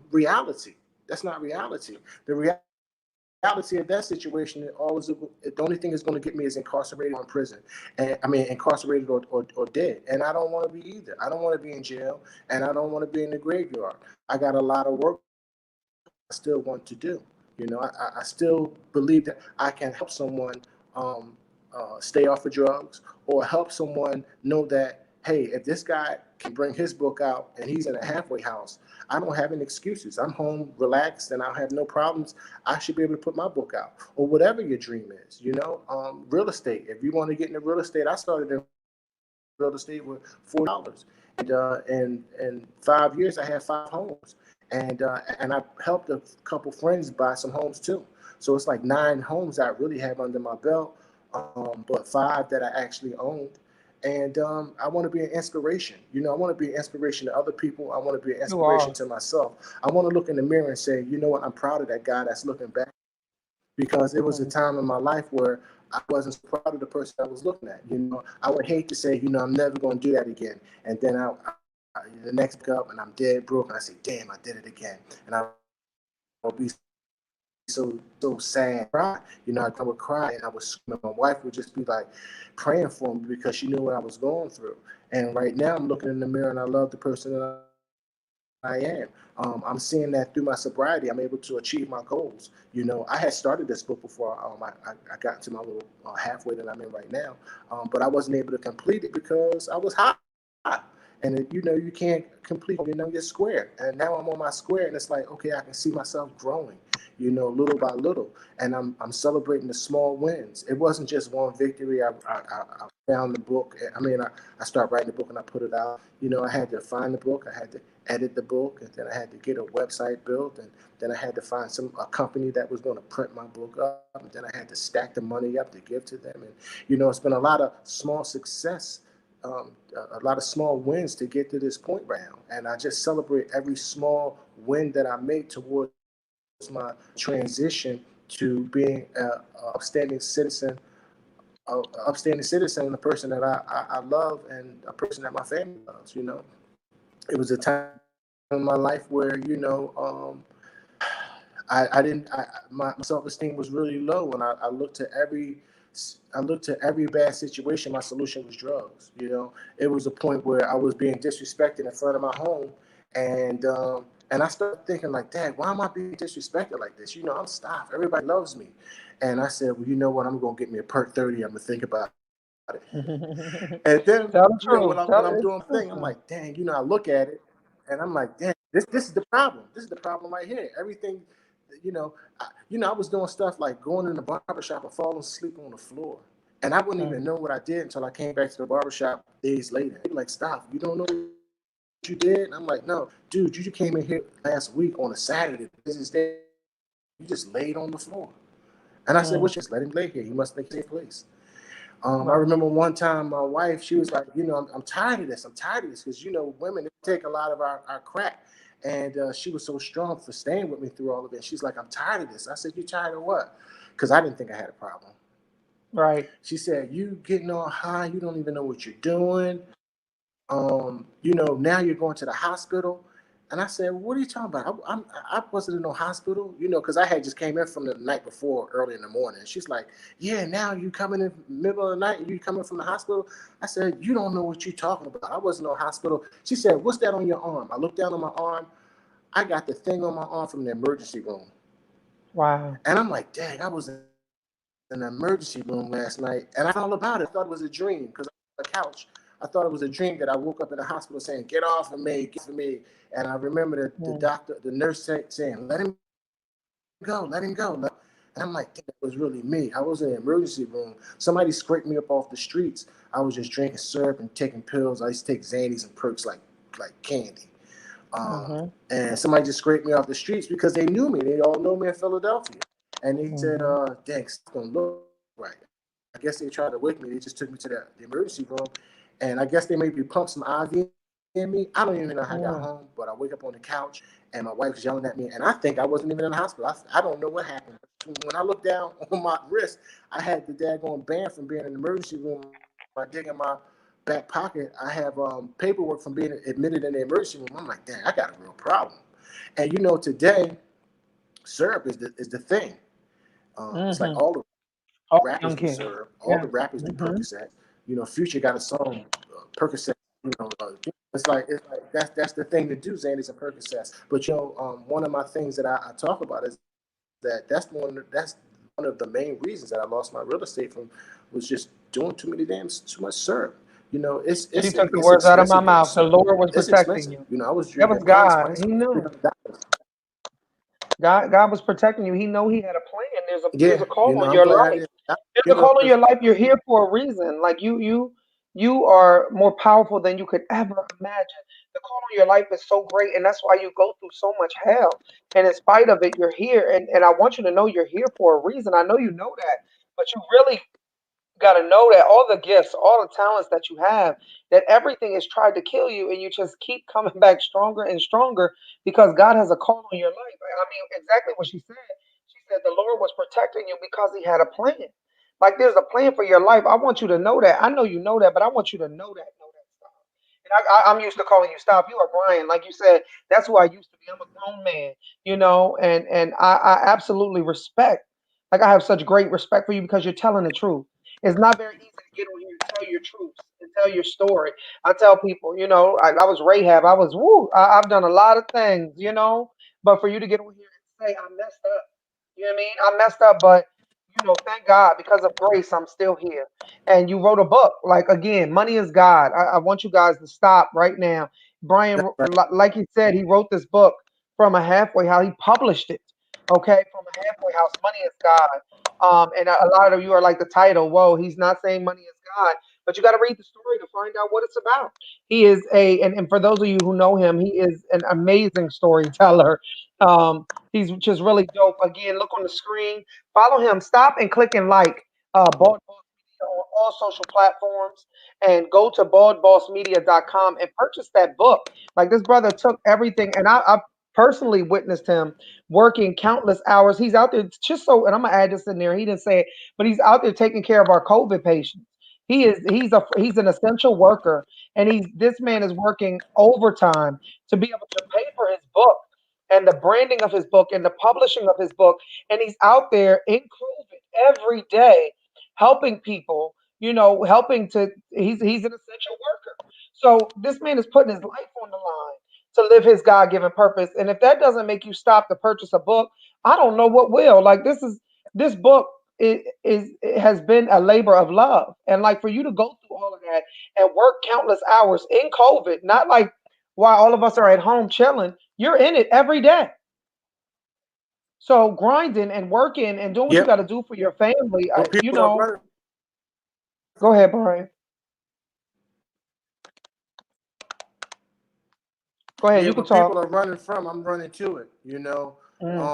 reality. That's not reality. The reality of that situation is always the only thing that's going to get me is incarcerated or in prison, and I mean incarcerated or dead. And I don't want to be either. I don't want to be in jail, and I don't want to be in the graveyard. I got a lot of work I still want to do. I still believe that I can help someone stay off of drugs, or help someone know that, hey, if this guy can bring his book out and he's in a halfway house, I don't have any excuses. I'm home, relaxed, and I have no problems. I should be able to put my book out, or whatever your dream is. Real estate. If you want to get into real estate, I started in real estate with $40, and in 5 years I had 5 homes, and I helped a couple friends buy some homes too. So it's like 9 homes I really have under my belt, but 5 that I actually owned. And I want to be an inspiration. I want to be an inspiration to other people. I want to be an You inspiration are. to myself. I want to look in the mirror and say, you know what, I'm proud of that guy that's looking back, because it was a Mhm. time in my life where I wasn't so proud of the person I was looking at. I would hate to say, I'm never going to do that again. And then the next up and I'm dead broke, and I say, damn, I did it again. And I would be so sad. Cry. I would cry and I would scream. My wife would just be like praying for me because she knew what I was going through. And right now I'm looking in the mirror and I love the person that I am. I'm seeing that through my sobriety, I'm able to achieve my goals. I had started this book before I got into my little halfway that I'm in right now, but I wasn't able to complete it because I was hot. And you can't complete, your square. And now I'm on my square, and it's like, okay, I can see myself growing, little by little. And I'm celebrating the small wins. It wasn't just one victory. I found the book. I started writing the book and I put it out. I had to find the book. I had to edit the book, and then I had to get a website built, and then I had to find a company that was going to print my book up, and then I had to stack the money up to give to them. And it's been a lot of small success, a lot of small wins to get to this point right now. And I just celebrate every small win that I make towards my transition to being an upstanding citizen, and a person that I love, and a person that my family loves. It was a time in my life where I didn't. My self-esteem was really low, and I looked to every bad situation. My solution was drugs. It was a point where I was being disrespected in front of my home, and I started thinking like, Dad, why am I being disrespected like this? I'm stopped. Everybody loves me, and I said, well, you know what? I'm gonna get me a perk 30. I'm gonna think about it. And then, Tell the when truth. I'm Tell doing my it's thing, the I'm truth. like, dang, I look at it, and I'm like, damn, this is the problem. This is the problem right here. Everything, I was doing stuff like going in the barbershop and falling asleep on the floor. And I wouldn't even Mm. know what I did until I came back to the barbershop days later. They'd be like, stop, you don't know what you did? And I'm like, no, dude, you just came in here last week on a Saturday, the busiest day. You just laid on the floor. And I said, what you Mm. let him lay here. He must think it's a safe place. I Right. remember one time my wife, she was like, I'm tired of this. I'm tired of this. Because, women, they take a lot of our crap. And she was so strong for staying with me through all of it. She's like, I'm tired of this. I said, you tired of what? Because I didn't think I had a problem. Right. She said, you getting all high. You don't even know what you're doing. Now you're going to the hospital. And I said, well, what are you talking about? I wasn't in no hospital, because I had just came in from the night before, early in the morning. She's like, yeah, now you coming in the middle of the night and you coming from the hospital. I said, you don't know what you're talking about. I wasn't in no hospital. She said, what's that on your arm? I looked down on my arm. I got the thing on my arm from the emergency room. Wow. And I'm like, dang, I was in the emergency room last night. And I forgot all about it. I thought it was a dream because I was on the couch. I thought it was a dream that I woke up in the hospital saying, get off of me, get off of me. And I remember the Mm. doctor, the nurse saying, let him go, let him go. And I'm like, damn, that was really me. I was in the emergency room. Somebody scraped me up off the streets. I was just drinking syrup and taking pills. I used to take Xannies and perks like candy. Mhm. And somebody just scraped me off the streets because they knew me. They all know me in Philadelphia. And they said, Mhm. dang, something don't look right. I guess they tried to wake me. They just took me to the emergency room. And I guess they maybe pumped some IV in me. I don't even know how I got home, but I wake up on the couch and my wife was yelling at me. And I think I wasn't even in the hospital. I don't know what happened. When I looked down on my wrist, I had the daggone band from being in the emergency room. I dig in my back pocket. I have paperwork from being admitted in the emergency room. I'm like, dang, I got a real problem. And today syrup is the thing. It's like Mm-hmm. all the All the rappers young do kids. syrup, all Yeah. the rappers do Mm-hmm. Percocet. Future got a song, Percocet. It's like that's the thing to do, Xannies and Percocets. But one of my things that I talk about is that's one of the main reasons that I lost my real estate from was just doing too much syrup. It's You it's took the it's words out of my expensive doing mouth. The syrup. Lord was It's protecting expensive. you. I was That drinking was Ice God. Spice He for knew. $300. God was protecting you. He know he had a plan. There's Yeah, a call on I'm your glad I life. did. There's a call on your life. You're here for a reason. Like you are more powerful than you could ever imagine. The call on your life is so great, and that's why you go through so much hell. And in spite of it, you're here. And I want you to know you're here for a reason. I know you know that, but you really got to know that all the gifts, all the talents that you have, that everything is tried to kill you, and you just keep coming back stronger and stronger because God has a call on your life. And I mean, exactly what she said. She said the Lord was protecting you because He had a plan. Like there's a plan for your life. I want you to know that. I know you know that, but I want you to know that. Know that. And I'm used to calling you Stop. You are Brian, like you said. That's who I used to be. I'm a grown man, and I absolutely respect. Like I have such great respect for you because you're telling the truth. It's not very easy to get on here and tell your truths and tell your story. I tell people, I was Rahab. I was woo. I've done a lot of things, but for you to get on here and say I messed up, you know what I mean? I messed up, but thank God because of grace, I'm still here. And you wrote a book. Like again, money is God. I want you guys to stop right now. Brian, That's right. like he said, he wrote this book from a halfway house. He published it, okay, from a halfway house. Money is God. And a lot of you are like the title. Whoa, he's not saying money is God, but you got to read the story to find out what it's about. He is and for those of you who know him, he is an amazing storyteller. He's just really dope. Again, look on the screen. Follow him. Stop and click and like Bald Boss Media on all social platforms and go to baldbossmedia.com and purchase that book. Like this brother took everything, and I personally witnessed him working countless hours. He's out there just so, and I'm gonna add this in there. He didn't say it, but he's out there taking care of our COVID patients. He's an essential worker, and this man is working overtime to be able to pay for his book and the branding of his book and the publishing of his book. And he's out there in COVID every day helping people, helping to he's an essential worker. So this man is putting his life on the line to live his God-given purpose. And if that doesn't make you stop to purchase a book, I don't know what will. Like this book it has been a labor of love. And like for you to go through all of that and work countless hours in COVID, not like while all of us are at home chilling, you're in it every day. So grinding and working and doing what you got Yep. to do for your family, What people are running go ahead, Brian. Go ahead. Yeah, You can what people talk. are running from, I'm running to it. Mm,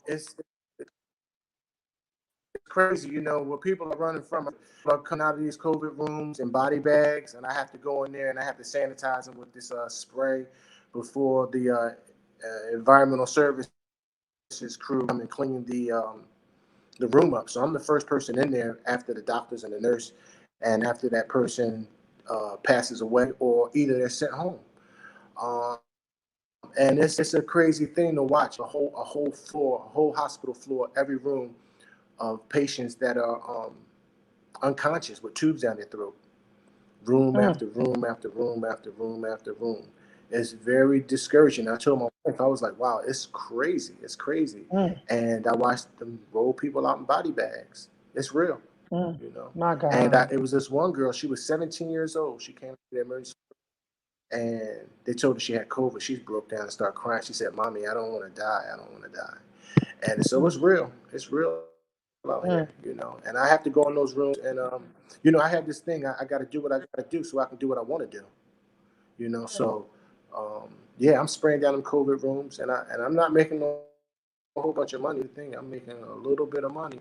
It's crazy. What people are running from are coming out of these COVID rooms in body bags, and I have to go in there and I have to sanitize them with this spray before the environmental services crew come and clean the room up. So I'm the first person in there after the doctors and the nurse, and after that person passes away or either they're sent home. Um, and it's a crazy thing to watch a whole floor, a whole hospital floor, every room of patients that are unconscious with tubes down their throat, room mm, after room after room after room after room. It's very discouraging. I told my wife, I was like, wow, it's crazy. mm, And I watched them roll people out in body bags. It's real, mm. you know. My And God. it was this one girl, she was 17 years old. She came to the emergency and they told her she had COVID. She broke down and started crying. She said, Mommy, I don't want to die. I don't want to die. And so Mm, it's real. It's real out mm, here. And I have to go in those rooms and, I have this thing. I got to do what I got to do so I can do what I want to do. mm, So, yeah, I'm spraying down them COVID rooms and I'm not making a whole bunch of money. I'm making a little bit of money.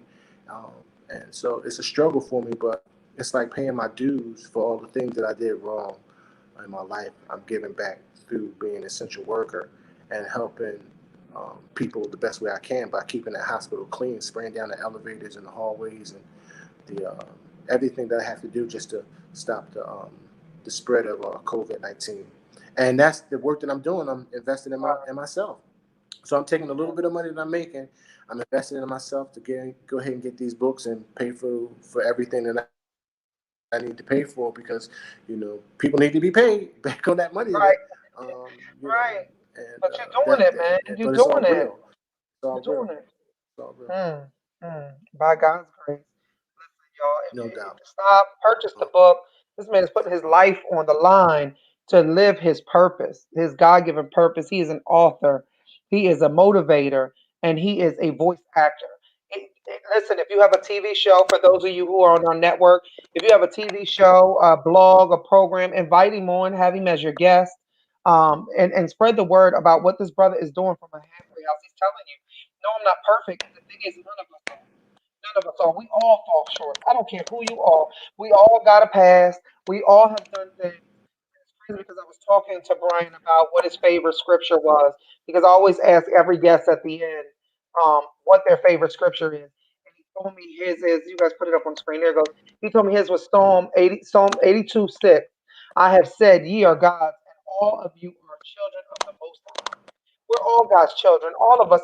Um, and so it's a struggle for me, but it's like paying my dues for all the things that I did wrong in my life. I'm giving back through being an essential worker and helping people the best way I can by keeping that hospital clean, spraying down the elevators and the hallways and the everything that I have to do just to stop the spread of COVID-19. And that's the work that I'm doing. I'm investing in myself. So I'm taking a little bit of money that I'm making, I'm investing in myself to go ahead and get these books and pay for everything that I need to pay for, because people need to be paid back on that money there. Right, And right. But you're that, doing it, man. but You're it's all doing real. it. It's all You're real. doing it. It's all real. Mm, By God's grace. Listen, y'all, No if doubt. you stop, purchase the book. This man is putting his life on the line to live his purpose, his God given purpose. He is an author, he is a motivator, and he is a voice actor. Listen, if you have a TV show, for those of you who are on our network, if you have a TV show, a blog, a program, invite him on, have him as your guest, and spread the word about what this brother is doing from a halfway house. He's telling you, no, I'm not perfect. And the thing is, none of us are. None of us are. We all fall short. I don't care who you are. We all got a past. We all have done things. It's crazy because I was talking to Brian about what his favorite scripture was, because I always ask every guest at the end what their favorite scripture is. And he told me his is, you guys put it up on screen. There it goes. He told me his was Psalm 82:6. I have said, ye are gods, and all of you are children of the Most High. We're all God's children, all of us.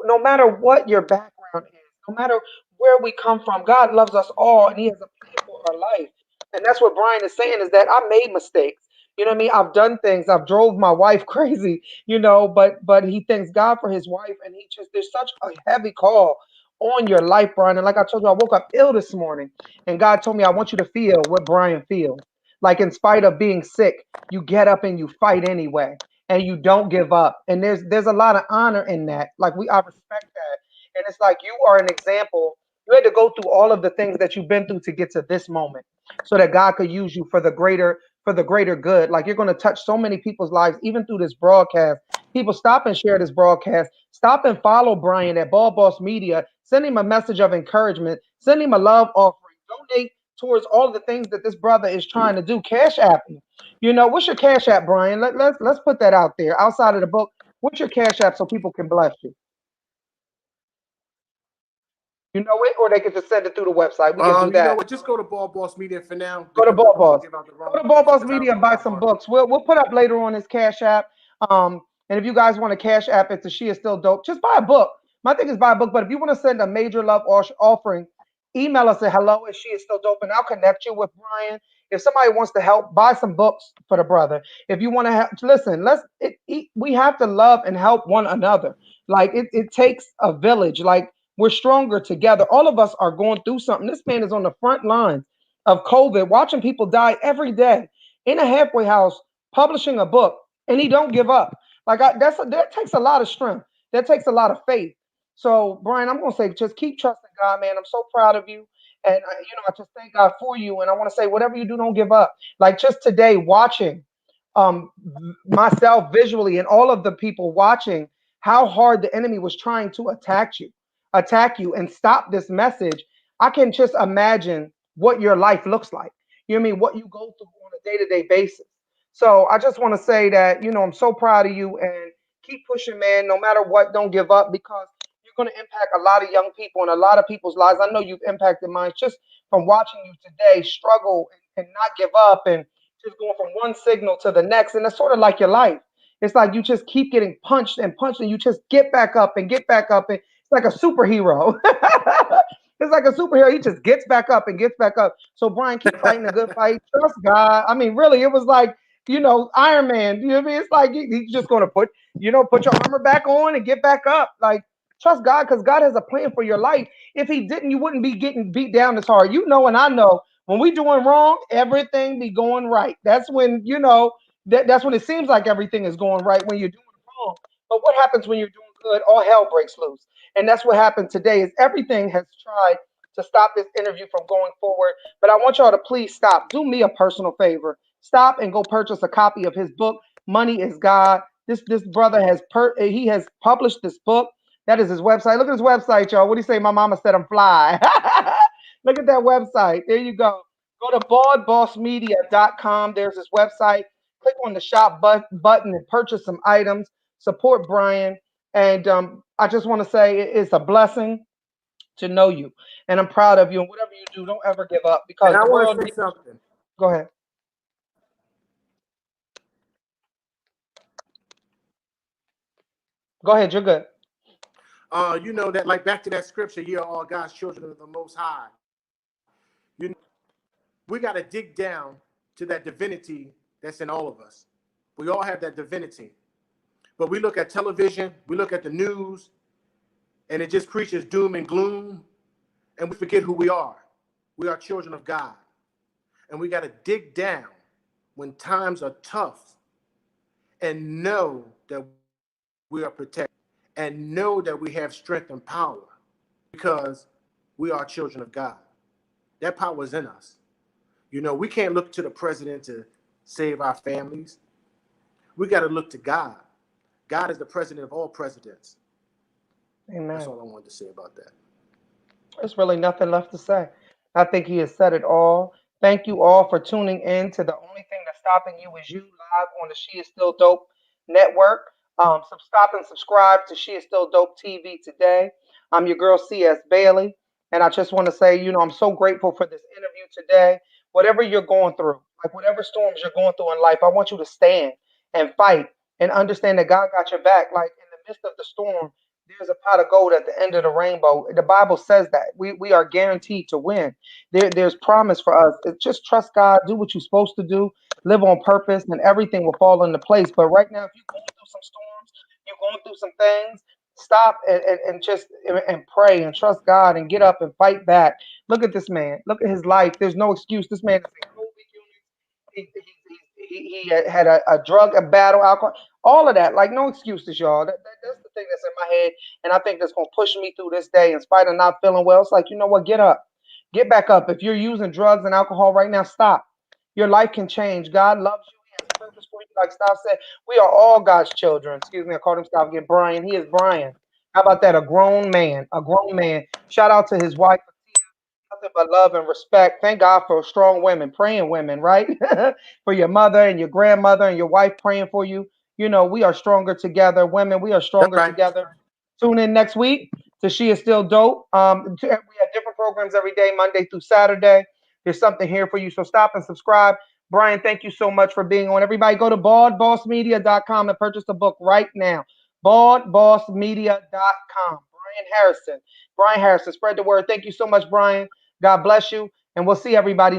No matter what your background is, no matter where we come from, God loves us all, and He has a plan for our life. And that's what Brian is saying, is that I made mistakes. You know what I mean? I've done things. I've drove my wife crazy. But he thanks God for his wife, and he just there's such a heavy call on your life, Brian. And like I told you, I woke up ill this morning, and God told me, I want you to feel what Brian feels. Like, in spite of being sick, you get up and you fight anyway, and you don't give up. And there's a lot of honor in that. Like, I respect that. And it's like you are an example. You had to go through all of the things that you've been through to get to this moment, so that God could use you for the greater good. Like, you're going to touch so many people's lives, even through this broadcast. People, stop and share this broadcast. Stop and follow Brian at Ball Boss Media. Send him a message of encouragement. Send him a love offering. Donate towards all the things that this brother is trying to do. Cash app him. What's your cash app, Brian? Let's put that out there outside of the book. What's your cash app so people can bless you? You know it, or they can just send it through the website. We can do You know that. what? Just go to Ball Boss Media for now, Go to because I Ball don't want to Boss. give out the Go wrong to Ball Boss information, because I Media don't and know it buy by some heart. books. We'll put up later on his Cash App. And if you guys want to Cash App it to She Is Still Dope, just buy a book. My thing is buy a book, but if you want to send a major love offering, email us at hello at She Is Still Dope, and I'll connect you with Brian. If somebody wants to help, buy some books for the brother. If you want to listen, we have to love and help one another. Like, it takes a village. Like, we're stronger together. All of us are going through something. This man is on the front lines of COVID, watching people die every day in a halfway house, publishing a book, and he don't give up. Like, that takes a lot of strength. That takes a lot of faith. So, Brian, I'm gonna say, just keep trusting God, man. I'm so proud of you, and I just thank God for you. And I want to say, whatever you do, don't give up. Like, just today, watching um, myself visually and all of the people watching how hard the enemy was trying to attack you and stop this message. I can just imagine what your life looks like. You know what I mean? What you go through on a day-to-day basis. So I just want to say that, I'm so proud of you, and keep pushing, man. No matter what, don't give up, because you're going to impact a lot of young people and a lot of people's lives. I know you've impacted mine just from watching you today struggle and not give up, and just going from one signal to the next. And it's sort of like your life. It's like you just keep getting punched and punched, and you just get back up and get back up. And it's like a superhero. It's like a superhero. He just gets back up and gets back up. So, Brian, keep fighting a good fight. Trust God. I mean, really, it was like, Iron Man. You know what I mean? It's like he's just going to put your armor back on and get back up. Like, trust God, because God has a plan for your life. If He didn't, you wouldn't be getting beat down this hard. And I know, when we doing wrong, everything be going right. That's when, that's when it seems like everything is going right, when you're doing wrong. But what happens when you're doing good? All hell breaks loose. And that's what happened today, is everything has tried to stop this interview from going forward. But I want y'all to please stop. Do me a personal favor. Stop and go purchase a copy of his book, Money is God. This brother he has published this book. That is his website. Look at his website, y'all. What do you say? My mama said I'm fly. Look at that website. There you go. Go to baldbossmedia.com. There's his website. Click on the shop button and purchase some items. Support Brian. And I just want to say it's a blessing to know you. And I'm proud of you. And whatever you do, don't ever give up, And because I the want world to say needs. something. Go ahead. Go ahead. You're good. You know that, like, back to that scripture, "Ye are all God's children of the Most High." You know, we got to dig down to that divinity that's in all of us. We all have that divinity, but we look at television, we look at the news, and it just preaches doom and gloom, and we forget who we are. We are children of God, and we got to dig down when times are tough and know that we are protected and know that we have strength and power because we are children of God. That power is in us. You know, we can't look to the president to save our families. We got to look to God. God is the president of all presidents. That's Amen. all I wanted to say about that. There's really nothing left to say. I think he has said it all. Thank you all for tuning in to the only thing that's stopping you is you live on the She Is Still Dope network. Stop and subscribe to She Is Still Dope TV today. I'm your girl csBailey, and I just want to say, I'm so grateful for this interview today. Whatever you're going through, like whatever storms you're going through in life, I want you to stand and fight and understand that God got your back. Like in the midst of the storm, there's a pot of gold at the end of the rainbow. The Bible says that we are guaranteed to win. There's promise for us. Just trust God, do what you're supposed to do, live on purpose, and everything will fall into place. But right now, if you're going through some storms, you're going through some things, stop and just and pray and trust God and get up and fight back. Look at this man. Look at his life. There's no excuse. This man is in COVID units. He had a drug, a battle, alcohol, all of that. Like, no excuses, y'all. That's the thing that's in my head. And I think that's going to push me through this day in spite of not feeling well. It's like, you know what? Get up. Get back up. If you're using drugs and alcohol right now, stop. Your life can change. God loves you. He has purpose for you. Like Stop said, we are all God's children. Excuse me, I called him Stop again. Brian. He is Brian. How about that? A grown man. A grown man. Shout out to his wife, nothing but love and respect. Thank God for strong women, praying women, right? For your mother and your grandmother and your wife praying for you. We are stronger together. Women, we are That's stronger right. together. Tune in next week to She Is Still Dope. We have different programs every day, Monday through Saturday. There's something here for you. So stop and subscribe. Brian, thank you so much for being on. Everybody go to baldbossmedia.com and purchase the book right now. Baldbossmedia.com. Brian Harrison. Brian Harrison, spread the word. Thank you so much, Brian. God bless you. And we'll see everybody